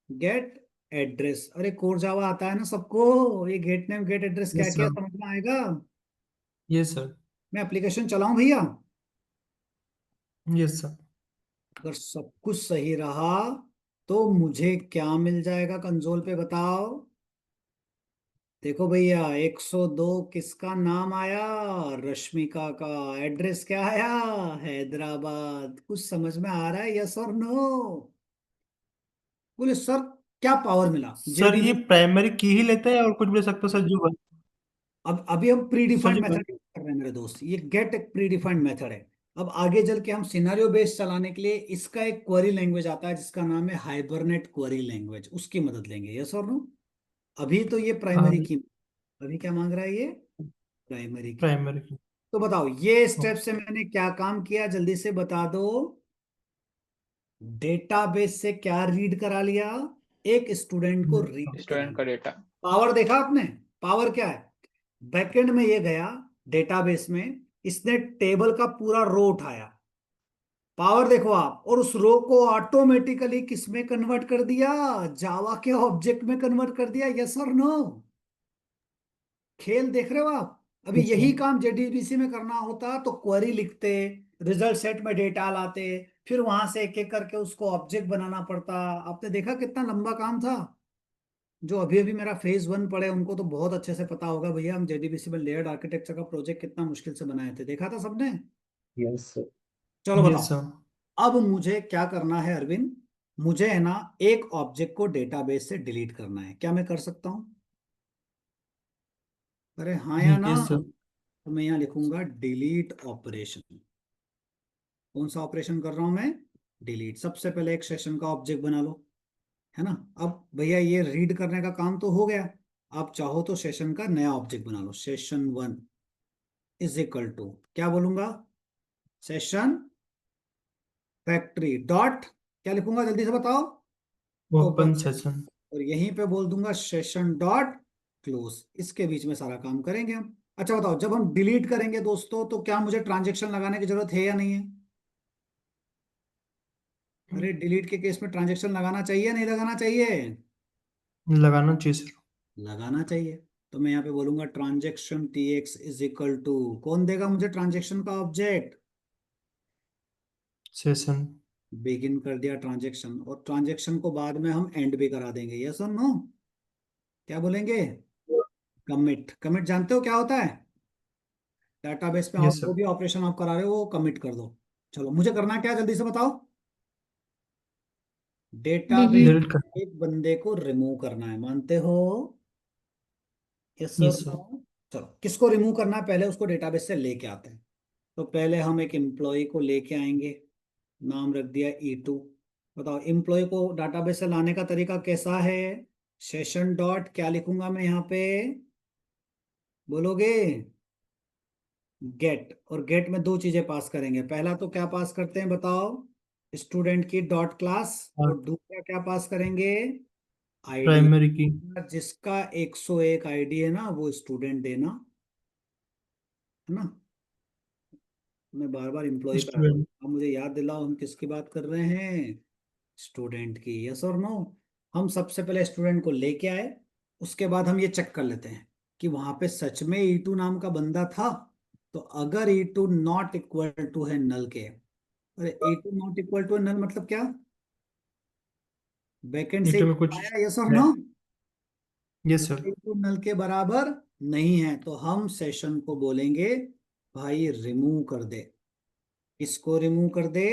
गेट एड्रेस। अरे कोर जावा आता है ना सबको, ये गेट नेम गेट एड्रेस क्या यस क्या सर। समझ में आएगा। Yes sir. मैं एप्लीकेशन चलाऊं भैया, यस सर। अगर सब कुछ सही रहा तो मुझे क्या मिल जाएगा कंसोल पे बताओ। देखो भैया 102 किसका नाम आया, रश्मिका का। एड्रेस क्या आया, हैदराबाद। कुछ समझ में आ रहा है, यस और नो? बोले सर क्या पावर मिला सर ये जेडीबी। प्राइमरी की ही लेते हैं और कुछ भी ले सकते हो सर जो अब अभी हम प्री सर डिफाइंड जो मेथड यूज कर रहे हैं मेरे दोस्त, ये गेट एक प्री डिफाइंड मेथड है। अब आगे चल के हम सिनेरियो बेस्ड चलाने के लिए इसका एक क्वेरी लैंग्वेज आता है जिसका नाम है हाइबरनेट क्वेरी लैंग्वेज, उसकी मदद लेंगे, यस और नो? अभी तो ये प्राइमरी की, अभी क्या मांग रहा है ये, प्राइमरी की। प्राइमरी की। तो बताओ ये स्टेप से मैंने क्या काम किया, जल्दी से बता दो। डेटाबेस से क्या रीड करा लिया, एक स्टूडेंट को रीड करा स्टूडेंट लिया। का डेटा। पावर देखा आपने, पावर क्या है, बैकएंड में ये गया डेटाबेस में, इसने टेबल का पूरा रो उठाया, पावर देखो आप, और उस रो को ऑटोमेटिकली किस में कन्वर्ट कर दिया, जावा के ऑब्जेक्ट में कन्वर्ट कर दिया, यस और नो? खेल देख रहे हो आप? अभी यस यही सर। काम जेडीबीसी में करना होता तो क्वेरी लिखते, रिजल्ट सेट में डेटा लाते, फिर वहां से एक एक करके उसको ऑब्जेक्ट बनाना पड़ता। आपने देखा कितना लंबा काम था। जो अभी अभी मेरा फेज 1 पढ़े उनको तो बहुत अच्छे से पता होगा भैया, हम जेडीबीसी में लेयर्ड आर्किटेक्चर का प्रोजेक्ट कितना मुश्किल से बनाए थे, देखा था सबने। Yes, sir. चलो यस बताओ, सर। अब मुझे क्या करना है अरविंद, मुझे है ना एक ऑब्जेक्ट को डेटाबेस से डिलीट करना है, क्या मैं कर सकता हूँ? अरे हाँ या ना? Yes sir. तो मैं यहाँ लिखूंगा डिलीट ऑपरेशन। कौन सा ऑपरेशन कर रहा हूं मैं, डिलीट। सबसे पहले एक सेशन का ऑब्जेक्ट बना लो, है ना। अब भैया ये रीड करने का काम तो हो गया, आप चाहो तो सेशन का नया ऑब्जेक्ट बना लो, सेशन 1 इज इक्वल टू क्या बोलूंगा, सेशन फैक्ट्री डॉट, क्या लिखूंगा जल्दी से बताओ, ओपन ओपन सेशन। सेशन। और यहीं पे बोल दूंगा सेशन डॉट क्लोज, इसके बीच में सारा काम करेंगे हम। अच्छा बताओ, जब हम डिलीट करेंगे दोस्तों तो क्या मुझे ट्रांजेक्शन लगाने की जरूरत है या नहीं है? अरे डिलीट के केस में ट्रांजेक्शन लगाना चाहिए नहीं लगाना चाहिए? लगाना चाहिए सर। लगाना चाहिए। तो मैं यहाँ पे बोलूंगा transaction T X is equal to, कौन देगा मुझे ट्रांजेक्शन का ऑब्जेक्ट, सेशन। बिगिन कर दिया ट्रांजेक्शन, और ट्रांजेक्शन को बाद में हम एंड भी करा देंगे, यस और नो? क्या बोलेंगे, कमिट। कमिट जानते हो क्या होता है, डाटाबेस पे यस जो सर। भी ऑपरेशन आप करा रहे हो वो कमिट कर दो। चलो मुझे करना क्या है जल्दी से बताओ, डेटाबेस डिलीट। डिलीट कर। एक बंदे को रिमूव करना है, मानते हो, यस और यस सर। नो? चलो किसको रिमूव करना है, पहले उसको डेटाबेस से लेके आते हैं। तो पहले हम एक एम्प्लॉय को लेके आएंगे, नाम रख दिया E2। बताओ एम्प्लॉय को डाटाबेस से लाने का तरीका कैसा है, सेशन डॉट क्या लिखूंगा मैं यहाँ पे, बोलोगे, गेट। और गेट में दो चीजें पास करेंगे, पहला तो क्या पास करते हैं बताओ, स्टूडेंट की डॉट क्लास, और और दूसरा क्या पास करेंगे, आईडी। प्राइमरी की। जिसका 101 आईडी है ना वो स्टूडेंट देना, है ना। मैं बार बार एम्प्लॉय पे आ रहा हूँ, स्टूडेंट। अब मुझे याद दिलाओ हम किसकी बात कर रहे हैं, स्टूडेंट की, यस और नो? हम सबसे पहले स्टूडेंट को लेके आए, उसके बाद हम ये चेक कर लेते हैं कि वहां पे सच में E2 नाम का बंदा था। तो अगर E2 नॉट इक्वल टू है नल के, अरे E2 not equal to null मतलब क्या? बैकेंड से ईटू में कुछ आया, यस और है। नो? Yes sir. E2 नल के बराबर नहीं है तो हम सेशन को बोलेंगे भाई रिमूव कर दे। इसको रिमूव कर दे,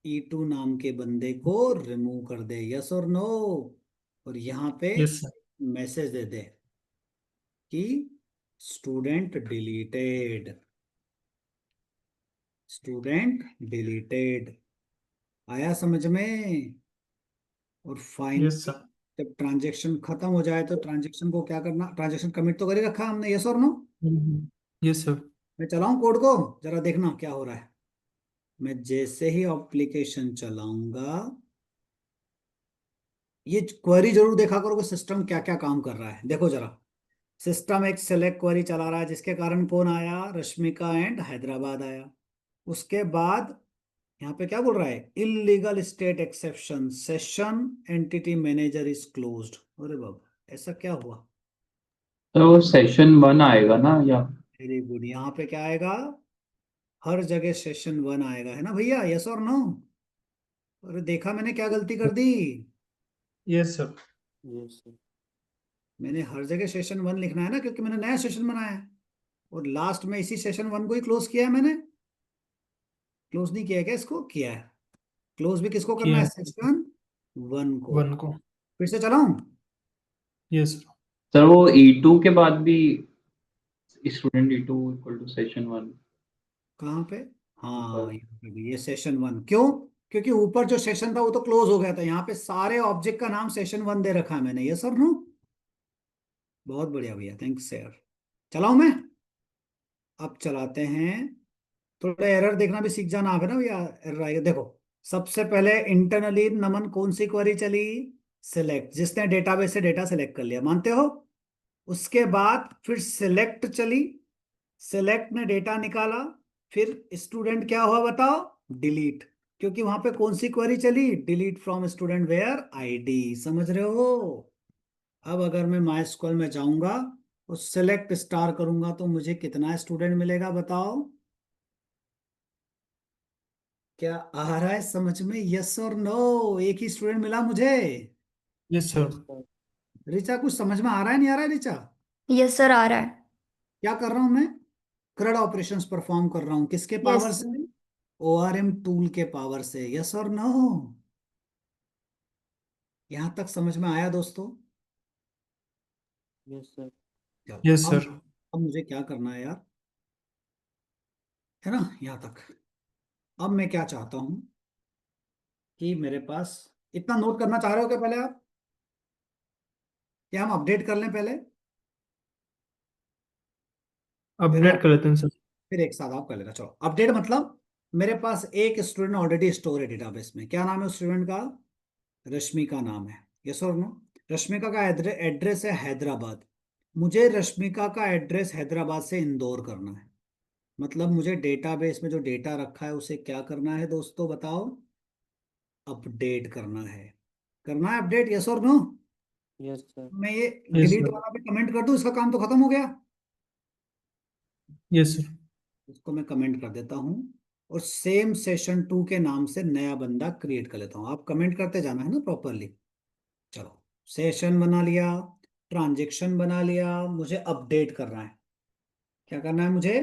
E2 नाम के बंदे को रिमूव कर दे, यस और नो? और यहाँ पे यस सर। मैसेज दे दे कि स्टूडेंट डिलीटेड, स्टूडेंट डिलीटेड। आया समझ में? और यस फाइनली सर। जब ट्रांजेक्शन खत्म हो जाए तो ट्रांजेक्शन को क्या करना, ट्रांजेक्शन कमिट तो कर ही रखा हमने, यस और नो? Yes sir. मैं चलाऊं कोड को, जरा देखना क्या हो रहा है। मैं जैसे ही एप्लीकेशन चलाऊंगा, ये क्वेरी जरूर देखा करो कि सिस्टम क्या क्या काम कर रहा है। देखो जरा, सिस्टम एक सेलेक्ट क्वेरी चला रहा है जिसके कारण कौन आया, रश्मिका एंड हैदराबाद आया। उसके बाद यहाँ पे क्या बोल रहा है, illegal state exception, session entity manager is closed. अरे बाबा, ऐसा क्या हुआ? तो सेशन 1 आएगा ना, या वेरी गुड, यहाँ पे क्या आएगा, हर जगह सेशन 1 आएगा, है ना भैया, यस और नो? अरे देखा मैंने क्या गलती कर दी? Yes sir. Yes, sir. मैंने हर जगह सेशन 1 लिखना है ना, क्योंकि मैंने नया सेशन बनाया है। और लास्ट में इसी सेशन 1 को ही क्लोज किया है मैंने। क्लोज नहीं किया है क्या? इसको किया है। क्लोज भी किसको करना किया है, है सेशन 1 को। 1 को। फिर से चलाऊं? Yes sir. सर वो E2 के बाद भी student E2 equal to session 1 कहाँ पे? हाँ, ऊपर। यहाँ पे भी ये सेशन 1 क्यों? क्योंकि ऊपर जो सेशन था वो तो क्लोज हो गया था, यहाँ पे सारे ऑब्जेक्ट का नाम सेशन 1 दे रखा है मैंने, ये सर नो? बहुत बढ़िया भैया, थैंक्स सर। चलाऊं मैं? अब चलाते हैं। थोड़ा एरर देखना भी सीख जाना है ना भैया, एरर आएगा देखो। सबसे पहले इंटरनली नमन कौन सी क्वेरी चली, सिलेक्ट, जिसने डेटाबेस से डेटा सिलेक्ट कर लिया, मानते हो? उसके बाद फिर सिलेक्ट चली, सिलेक्ट ने डेटा निकाला। फिर स्टूडेंट क्या हुआ बताओ, डिलीट, क्योंकि वहां पे कौन सी क्वेरी चली, delete from student where ID, समझ रहे हो? अब अगर मैं माई स्कूल में जाऊंगा और सिलेक्ट स्टार करूंगा तो मुझे कितना स्टूडेंट मिलेगा बताओ? क्या आ रहा है समझ में, यस और नो? एक ही स्टूडेंट मिला मुझे। Yes sir. Yes, sir. Richa कुछ समझ में आ रहा है, नहीं आ रहा है रिचा? यस सर, आ रहा है। क्या कर रहा हूं मैं, क्रड ऑपरेशंस परफॉर्म कर रहा हूं, किसके यस पावर सर। से, ORM टूल के पावर से, यस और नो? यहां तक समझ में आया दोस्तों? Yes, sir. चलो यस अब सर। अब मुझे क्या करना है यार, है ना, यहां तक। अब मैं क्या चाहता हूं कि मेरे पास, इतना नोट करना चाह रहे हो क्या पहले आप, क्या हम अपडेट कर लें पहले? पहले अपडेट कर लेते हैं सर। फिर एक साथ आप कर लेना, चलो अपडेट मतलब, मेरे पास एक स्टूडेंट ऑलरेडी स्टोर है डेटाबेस में, क्या नाम है उस स्टूडेंट का, रश्मिका नाम है, यस और नो? रश्मिका का एड्रेस है हैदराबाद। मुझे रश्मिका का एड्रेस हैदराबाद से इंदौर करना है। मतलब मुझे डेटाबेस में जो डेटा रखा है उसे क्या करना है दोस्तों बताओ, अपडेट करना है अपडेट, यस और नो? Yes, sir. मैं ये यस डिलीट सर। वाला भी कमेंट कर दूं, इसका काम तो खत्म हो गया। Yes sir. इसको मैं कमेंट कर देता हूँ और सेम सेशन 2 के नाम से नया बंदा क्रिएट कर लेता हूँ। आप कमेंट करते जाना है ना प्रॉपरली। चलो, सेशन बना लिया, ट्रांजेक्शन बना लिया, मुझे अपडेट करना है। क्या करना है मुझे,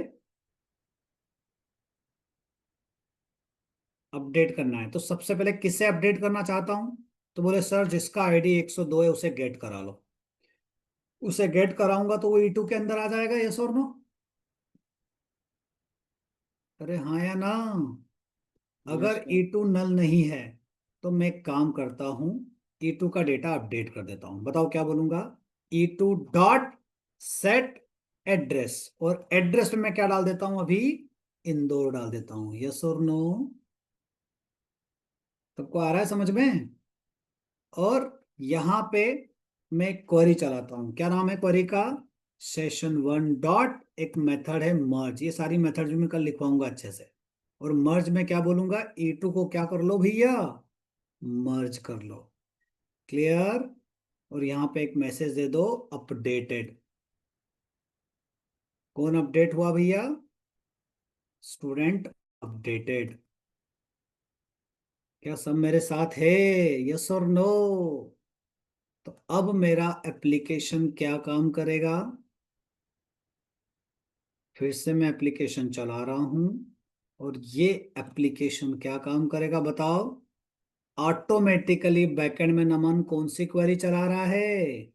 अपडेट करना है। तो सबसे पहले किससे अपडेट करना चाहता हूँ, तो बोले सर जिसका आईडी 102 है उसे गेट करा लो। उसे गेट कराऊंगा तो वो E2 के अंदर आ जाएगा, यस और नो? अरे हाँ या ना? Yes, अगर sir. E2 नल नहीं है तो मैं एक काम करता हूँ, E2 का डेटा अपडेट कर देता हूँ। बताओ क्या बोलूंगा, E2 डॉट सेट एड्रेस, और एड्रेस में मैं क्या डाल देता हूँ अभी, इंदौर डाल देता हूँ, यस और नो? सबको आ रहा है समझ में? और यहाँ पे मैं क्वेरी चलाता हूँ, क्या नाम है क्वेरी का, सेशन 1 डॉट, एक मेथड है मर्ज, ये सारी मेथड भी मैं कल लिखवाऊंगा अच्छे से। और मर्ज में क्या बोलूंगा, E2 को क्या कर लो भैया, मर्ज कर लो, क्लियर? और यहाँ पे एक मैसेज दे दो अपडेटेड। कौन अपडेट हुआ भैया? Student updated. क्या सब मेरे साथ है? यस और नो? तो अब मेरा एप्लीकेशन क्या काम करेगा? फिर से मैं एप्लीकेशन चला रहा हूं और ये एप्लीकेशन क्या काम करेगा बताओ? ऑटोमेटिकली बैकएंड में नमन कौन सी क्वेरी चला रहा है?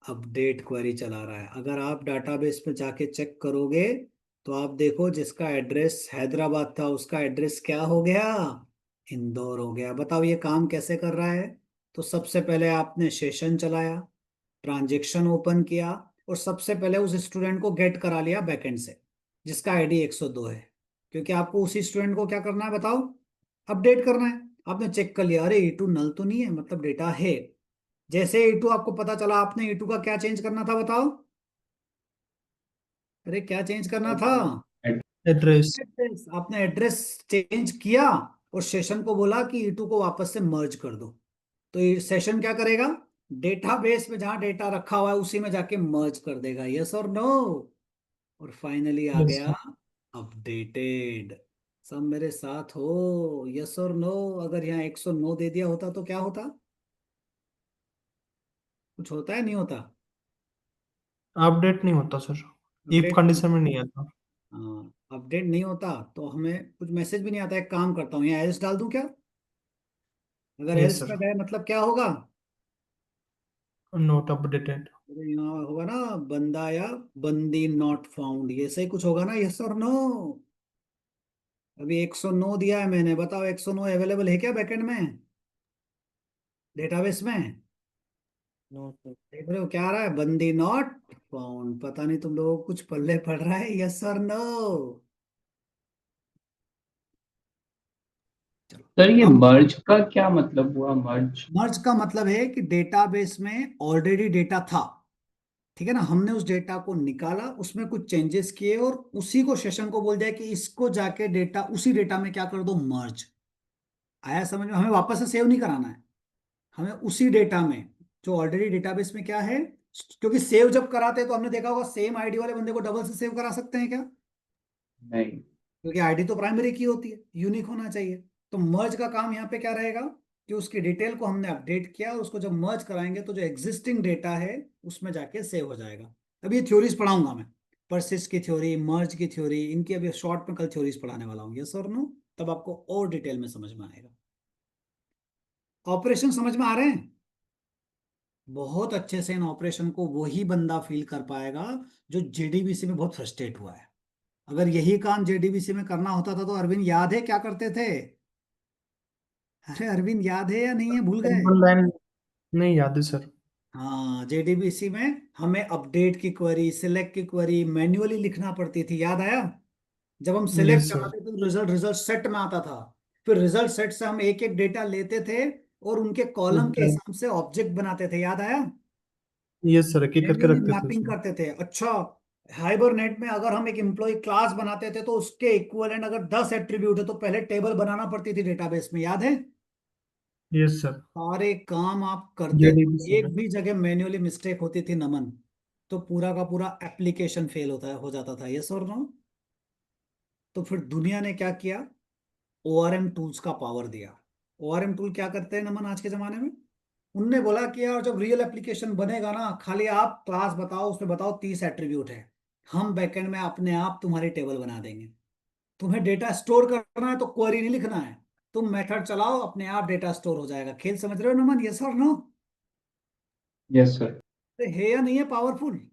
अपडेट क्वेरी चला रहा है। अगर आप डाटाबेस में जाके चेक करोगे तो आप देखो जिसका एड्रेस हैदराबाद था उसका एड्रेस क्या हो गया? इंदौर हो गया। बताओ ये काम कैसे कर रहा है? तो सबसे पहले आपने सेशन चलाया, ट्रांजेक्शन ओपन किया और सबसे पहले उस स्टूडेंट को गेट करा लिया बैकएंड से जिसका आईडी 102 है, क्योंकि आपको उसी स्टूडेंट को क्या करना है बताओ? अपडेट करना है। आपने चेक कर लिया, अरे E2 नल तो नहीं है, मतलब डेटा है। जैसे E2 आपको पता चला, आपने E2 का क्या चेंज करना था बताओ? अरे क्या चेंज करना था? एड्रेस। एड्रेस। आपने एड्रेस चेंज किया और सेशन को बोला कि E2 को वापस से मर्ज कर दो। तो ये सेशन क्या करेगा? डेटाबेस में जहां डेटा रखा हुआ है उसी में जाके मर्ज कर देगा। यस और नो? और फाइनली आ यस गया सर। अपडेटेड। सब मेरे साथ हो? यस और नो? अगर यहाँ 109 दे दिया होता तो क्या होता? कुछ होता है नहीं होता? अपडेट नहीं होता सर। इफ अपडेट नहीं कंडीशन में होता। नहीं आता। हाँ, अपडेट नहीं होता तो हमें कुछ मैसेज भी नहीं आता। एक काम करता हूँ, यहाँ एल्स डाल दूं क्या? अगर यस एल्स सर। में गए मतलब क्या होगा? Note updated. अरे यहाँ होगा ना बंदा या बंदी नॉट फाउंड, ये सही कुछ होगा ना? यस और नो? अभी 109 दिया है मैंने, बताओ 109 अवेलेबल है क्या बैकएंड में, डेटाबेस में? No sir. देख रहे हो क्या आ रहा है? बंदी नॉट फाउंड। पता नहीं तुम लोगों को कुछ पल्ले पड़ रहा है? यस और नो? चलो। सर ये अब मर्ज का क्या मतलब हुआ? मर्ज? मर्ज का मतलब है कि डेटाबेस में ऑलरेडी डेटा था, ठीक है ना? हमने उस डेटा को निकाला, उसमें कुछ चेंजेस किए और उसी को सेशन को बोल दिया कि इसको जाके डेटा उसी डेटा में क्या कर दो? मर्ज। आया समझ में? हमें वापस से सेव नहीं कराना है, हमें उसी डेटा में जो ऑलरेडी डेटाबेस में क्या है। क्योंकि सेव जब कराते हैं तो हमने देखा होगा सेम आईडी वाले बंदे को डबल से सेव करा सकते हैं क्या? नहीं। क्योंकि आईडी तो प्राइमरी की होती है, यूनिक होना चाहिए। तो मर्ज का काम यहाँ पे क्या रहेगा कि उसकी डिटेल को हमने अपडेट किया और उसको जब मर्ज कराएंगे तो जो एग्जिस्टिंग डेटा है उसमें जाके सेव हो जाएगा। अभी ये थ्योरीज पढ़ाऊंगा मैं, परसिस्ट की थ्योरी, मर्ज की थ्योरी, इनकी अभी शॉर्ट में कल थ्योरीज पढ़ाने वाला हूँ। यस और नो? तब आपको और डिटेल में समझ में आएगा। ऑपरेशन समझ में आ रहे हैं? बहुत अच्छे से इन ऑपरेशन को वही बंदा फील कर पाएगा जो जेडीबीसी में बहुत फ्रस्ट्रेट हुआ है। अगर यही काम जेडीबीसी में करना होता था तो अरविंद याद है क्या करते थे? अरे अरविंद याद है या नहीं है, भूल गए? कॉमन लाइन नहीं याद है सर। हाँ, जेडीबीसी में हमें अपडेट की क्वेरी, सिलेक्ट की क्वेरी मैन्युअली लिखना पड़ती थी, याद आया? जब हम सिलेक्ट यस सर। कराते थे तो रिजल्ट रिजल्ट सेट में आता था। फिर रिजल्ट सेट से हम एक एक डेटा लेते थे और उनके कॉलम के हिसाब से ऑब्जेक्ट बनाते थे, याद आया? यस सर, एक एक करके मैन्युअली रखते थे मैपिंग उसमें। करते थे। अच्छा, हाइबरनेट में अगर हम एक एम्प्लॉय क्लास बनाते थे तो उसके इक्विवेलेंट अगर 10 एट्रीब्यूट है तो पहले टेबल बनाना पड़ती थी डेटाबेस में, याद है? Yes sir. सारे काम आप करते थे, जेडीबीसी में। एक भी जगह मैन्युअली मिस्टेक होती थी नमन तो पूरा का पूरा एप्लीकेशन फेल हो जाता था। यस और नो? तो फिर दुनिया ने क्या किया? ओआरएम टूल्स का पावर दिया। ओआरएम टूल क्या करते हैं नमन आज के जमाने में? उनने बोला कि यार जब रियल एप्लीकेशन बनेगा ना, खाली आप क्लास बताओ, उसमें बताओ 30 एट्रीब्यूट है, हम बैकएंड में अपने आप तुम्हारी टेबल बना देंगे। तुम्हें डेटा स्टोर करना है तो क्वेरी नहीं लिखना है, तुम मेथड चलाओ अपने आप डेटा स्टोर हो जाएगा। खेल समझ रहे हो नमन? यस और नो? Yes sir. है या नहीं है पावरफुल? यस।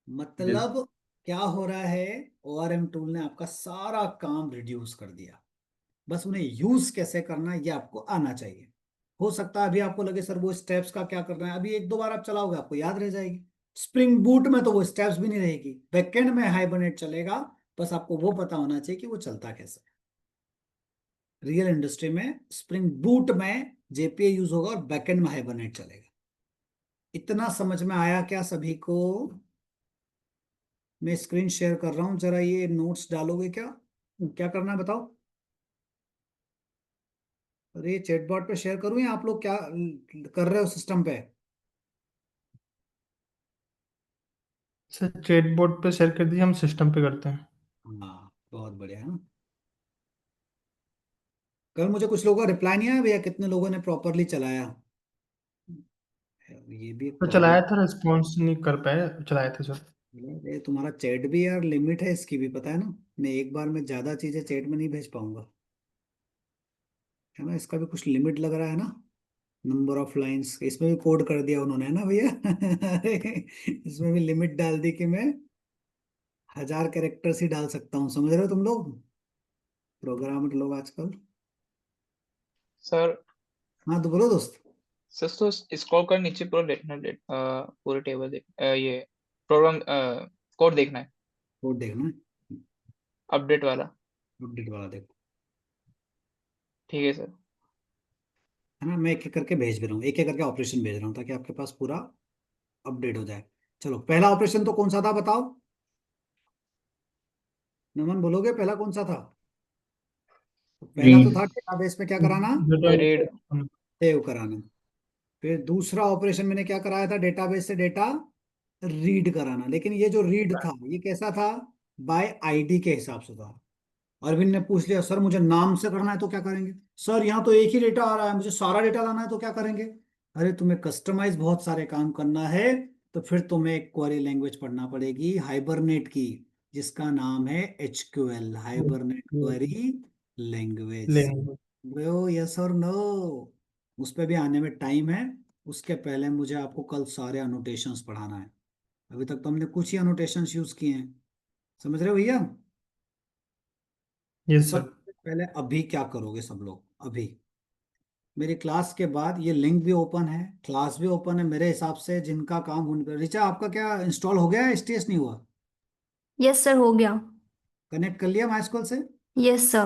मतलब क्या हो रहा है? ओआरएम टूल ने आपका सारा काम रिड्यूस कर दिया। बस उन्हें यूज कैसे करना है ये आपको आना चाहिए। हो सकता है अभी आपको लगे सर वो स्टेप्स का क्या करना है, अभी एक दो बार आप चलाओगे आपको याद रह जाएगी। स्प्रिंग बूट में तो वो स्टेप्स भी नहीं रहेगी, बैकएंड में हाइबरनेट चलेगा। बस आपको वो पता होना चाहिए कि वो चलता कैसे है। रियल इंडस्ट्री में स्प्रिंग बूट में जेपीए यूज होगा और बैकएंड में हाइबरनेट चलेगा। इतना समझ में आया क्या सभी को? मैं स्क्रीन शेयर कर रहा हूँ, जरा ये नोट्स डालोगे क्या? क्या करना है बताओ? अरे ये चैटबॉट पे शेयर करूँ या आप लोग क्या कर रहे हो सिस्टम पे? सर चैट बोर्ड पे शेयर कर दीजिए, हम सिस्टम पे करते हैं। हाँ बहुत बढ़िया है ना। कल मुझे कुछ लोगों का रिप्लाई नहीं आया भैया, कितने लोगों ने प्रॉपरली चलाया? ये भी एक तो प्रॉब्लम। चलाया था, रिस्पॉन्स नहीं कर पाए, चलाए थे सर। ये तुम्हारा चैट भी यार, लिमिट है इसकी भी, पता है ना। मैं एक बार में ज्यादा चीजें चैट में नहीं भेज पाऊंगा, है ना। इसका भी कुछ लिमिट लग रहा है ना। नंबर ऑफ लाइंस इसमें भी कोड कर दिया उन्होंने, है ना भैया। अरे इसमें भी लिमिट डाल दी कि मैं 1000 कैरेक्टर्स ही डाल सकता हूँ, समझ रहे हो तुम लोग, प्रोग्रामर लोग आजकल। सर हाँ तो बोलो दोस्त। सर तो स्क्रॉल कर नीचे पूरा देखना, पूरे टेबल देख, ये प्रोग्राम कोड देखना है, कोड देखना है, अपडेट वाला। अपडेट वाला देखो। ठीक है सर। है ना, मैं एक एक करके भेज भी रहा हूँ, एक एक करके ऑपरेशन भेज रहा हूँ ताकि आपके पास पूरा अपडेट हो जाए। चलो पहला ऑपरेशन तो कौन सा था बताओ, नमन बोलोगे पहला कौन सा था? तो पहला तो रीड। था डेटाबेस में क्या कराना, रीड। सेव कराना। फिर दूसरा ऑपरेशन मैंने क्या कराया था, डेटाबेस से डेटा रीड कराना। लेकिन ये जो रीड था ये कैसा था, बाय आईडी के हिसाब से था। अरविंद ने पूछ लिया सर मुझे नाम से करना है तो क्या करेंगे? सर यहाँ तो एक ही डेटा आ रहा है, मुझे सारा डेटा लाना है तो क्या करेंगे? अरे तुम्हें कस्टमाइज बहुत सारे काम करना है, तो फिर तुम्हें एक क्वेरी लैंग्वेज पढ़ना पड़ेगी हाइबरनेट की, जिसका नाम है एचक्यूएल, हाइबरनेट क्वेरी लैंग्वेज। लेंगे। ब्रो यस और नो? उस पर भी आने में टाइम है। उसके पहले मुझे आपको कल सारे अनोटेशंस पढ़ाना है। अभी तक तो हमने कुछ ही अनोटेशंस यूज किए हैं, समझ रहे हो भैया। तो यस सर। सबसे पहले अभी क्या करोगे सब लोग, अभी मेरी क्लास के बाद ये लिंक भी ओपन है, क्लास भी ओपन है, मेरे हिसाब से जिनका काम होने पर। रिचा आपका क्या इंस्टॉल हो गया है, एसटीएस नहीं हुआ? यस सर, हो गया। कनेक्ट कर लिया माइस्क्ल से? Yes sir.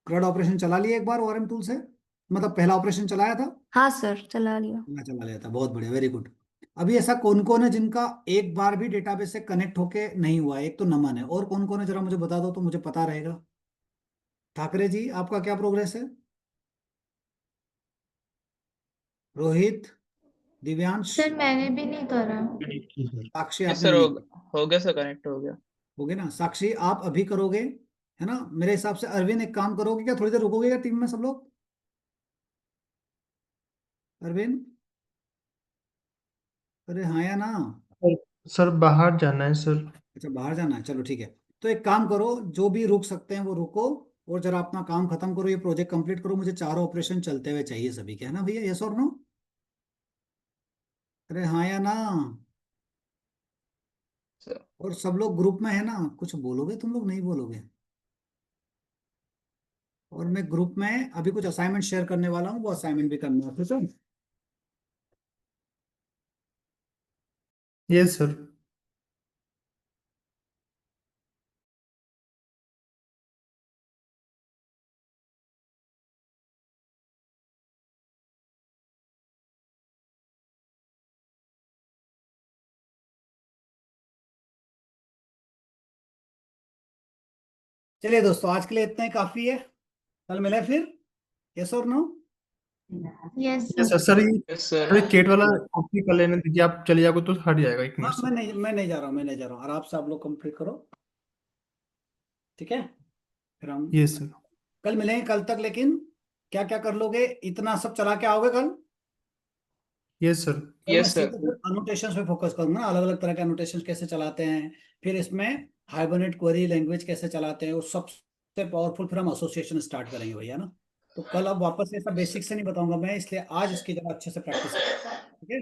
क्रड ऑपरेशन चला लिया एक बार ओआरएम टूल से, मतलब पहला ऑपरेशन चलाया था? हाँ सर, चला लिया। मैं चला लिया था, बहुत बढ़िया, वेरी गुड। अभी ऐसा कौन कौन है जिनका एक बार भी डेटाबेस से कनेक्ट होके नहीं हुआ है? एक तो नमन है, और कौन कौन है जरा मुझे बता दो तो मुझे पता रहेगा। ठाकरे जी आपका क्या प्रोग्रेस है? रोहित, दिव्यांश, सर मैंने भी नहीं करा। साक्षी यस आपने सर, नहीं? हो गया सर, कनेक्ट हो गया। हो गया ना। साक्षी आप अभी करोगे, है ना मेरे हिसाब से। अरविंद एक काम करोगे क्या, थोड़ी देर रुकोगे क्या टीम में सब लोग? अरविंद, अरे हाँ या ना? सर बाहर जाना है सर। अच्छा बाहर जाना है, चलो ठीक है। तो एक काम करो, जो भी रुक सकते हैं वो रुको, और जरा अपना काम खत्म करो, ये प्रोजेक्ट कंप्लीट करो। मुझे चारों ऑपरेशन चलते हुए चाहिए सभी के, है ना भैया, यस और नो? अरे हाँ या ना? सर और सब लोग ग्रुप में है ना, कुछ बोलोगे तुम लोग, नहीं बोलोगे? और मैं ग्रुप में अभी कुछ असाइनमेंट शेयर करने वाला हूँ, वो असाइनमेंट भी करना है, ठीक है? Yes sir. चलिए दोस्तों आज के लिए इतना ही काफी है, कल मिले फिर, यस और no? Yes yes sir. Sir. Sir ये यस सर। सर चैट वाला कॉपी कर लेने दीजिए, आप चले जाओगे तो हट जाएगा 1 मिनट हाँ से। मैं नहीं जा रहा हूँ, मैं नहीं जा रहा हूँ, आराम से आप लोग कंप्लीट करो, ठीक है। फिर हम यस सर। कल मिलेंगे, कल तक लेकिन क्या क्या कर लोगे, इतना सब चला के आओगे कल? Yes sir. कल मैं यस सर। सीधे फिर अनोटेशंस पे फोकस करूंगा, अलग अलग तरह के अनोटेशंस कैसे चलाते हैं, फिर इसमें हाइबरनेट क्वेरी लैंग्वेज कैसे चलाते हैं, और सबसे पावरफुल फिर हम एसोसिएशन स्टार्ट करेंगे भैया ना। तो कल अब वापस से ऐसा बेसिक से नहीं बताऊंगा मैं, इसलिए आज इसकी जगह अच्छे से प्रैक्टिस ठीक है।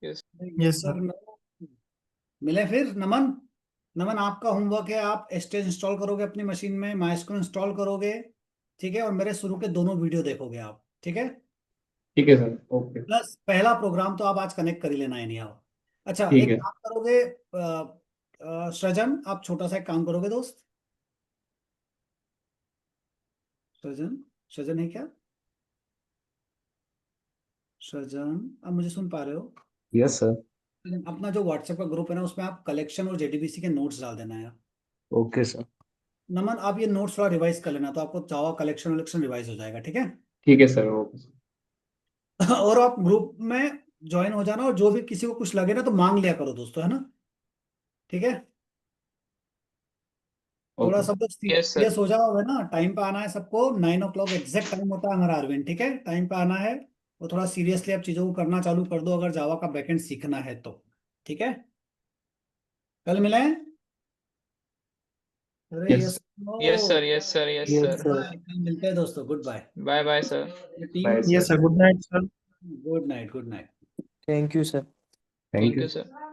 Yes. Yes yes sir sir. No? मिले फिर नमन। नमन आपका होमवर्क है, आप स्टेज इंस्टॉल करोगे अपनी मशीन में, माइस्क्रो इंस्टॉल करोगे, ठीक है, और मेरे शुरू के दोनों वीडियो देखोगे आप, ठीक है। ठीक है सर, ओके। प्लस पहला प्रोग्राम तो आप आज कनेक्ट कर ही लेना है, नहीं आओ। अच्छा ठीक एक है। काम करोगे, सृजन आप छोटा सा एक काम करोगे दोस्त, सृजन, सृजन है क्या? सृजन आप मुझे सुन पा रहे हो? Yes sir. अपना जो व्हाट्सएप का ग्रुप है ना, उसमें आप कलेक्शन और जेडीबीसी के नोट्स डाल देना यार। Okay sir. नमन आप ये नोट्स थोड़ा रिवाइज कर लेना, तो आपको जावा कलेक्शन वलेक्शन रिवाइज हो जाएगा, ठीक है। ठीक है सर, ओके। और आप ग्रुप में ज्वाइन हो जाना, और जो भी किसी को कुछ लगे ना तो मांग लिया करो दोस्तों, है ना, ठीक है। थोड़ा ओके सब लोग Yes, sir. सीरियस हो जाओ, है ना, टाइम पे आना है सबको, 9 o'clock एग्जैक्ट टाइम होता है हमारा अरविंद, ठीक है, टाइम पे आना है। और थोड़ा सीरियसली आप चीजों को करना चालू कर दो, अगर जावा का बैकएंड सीखना है तो, ठीक है। कल मिले। अरे Yes. Yes Yes, sir. Yes, sir. Yes, Yes, sir. sir. कल मिलते हैं दोस्तों, good bye. Bye, bye, sir. Team, Bye, yes sir, good night sir. Good night, good night. Thank you, sir. Thank Thank you. you, sir.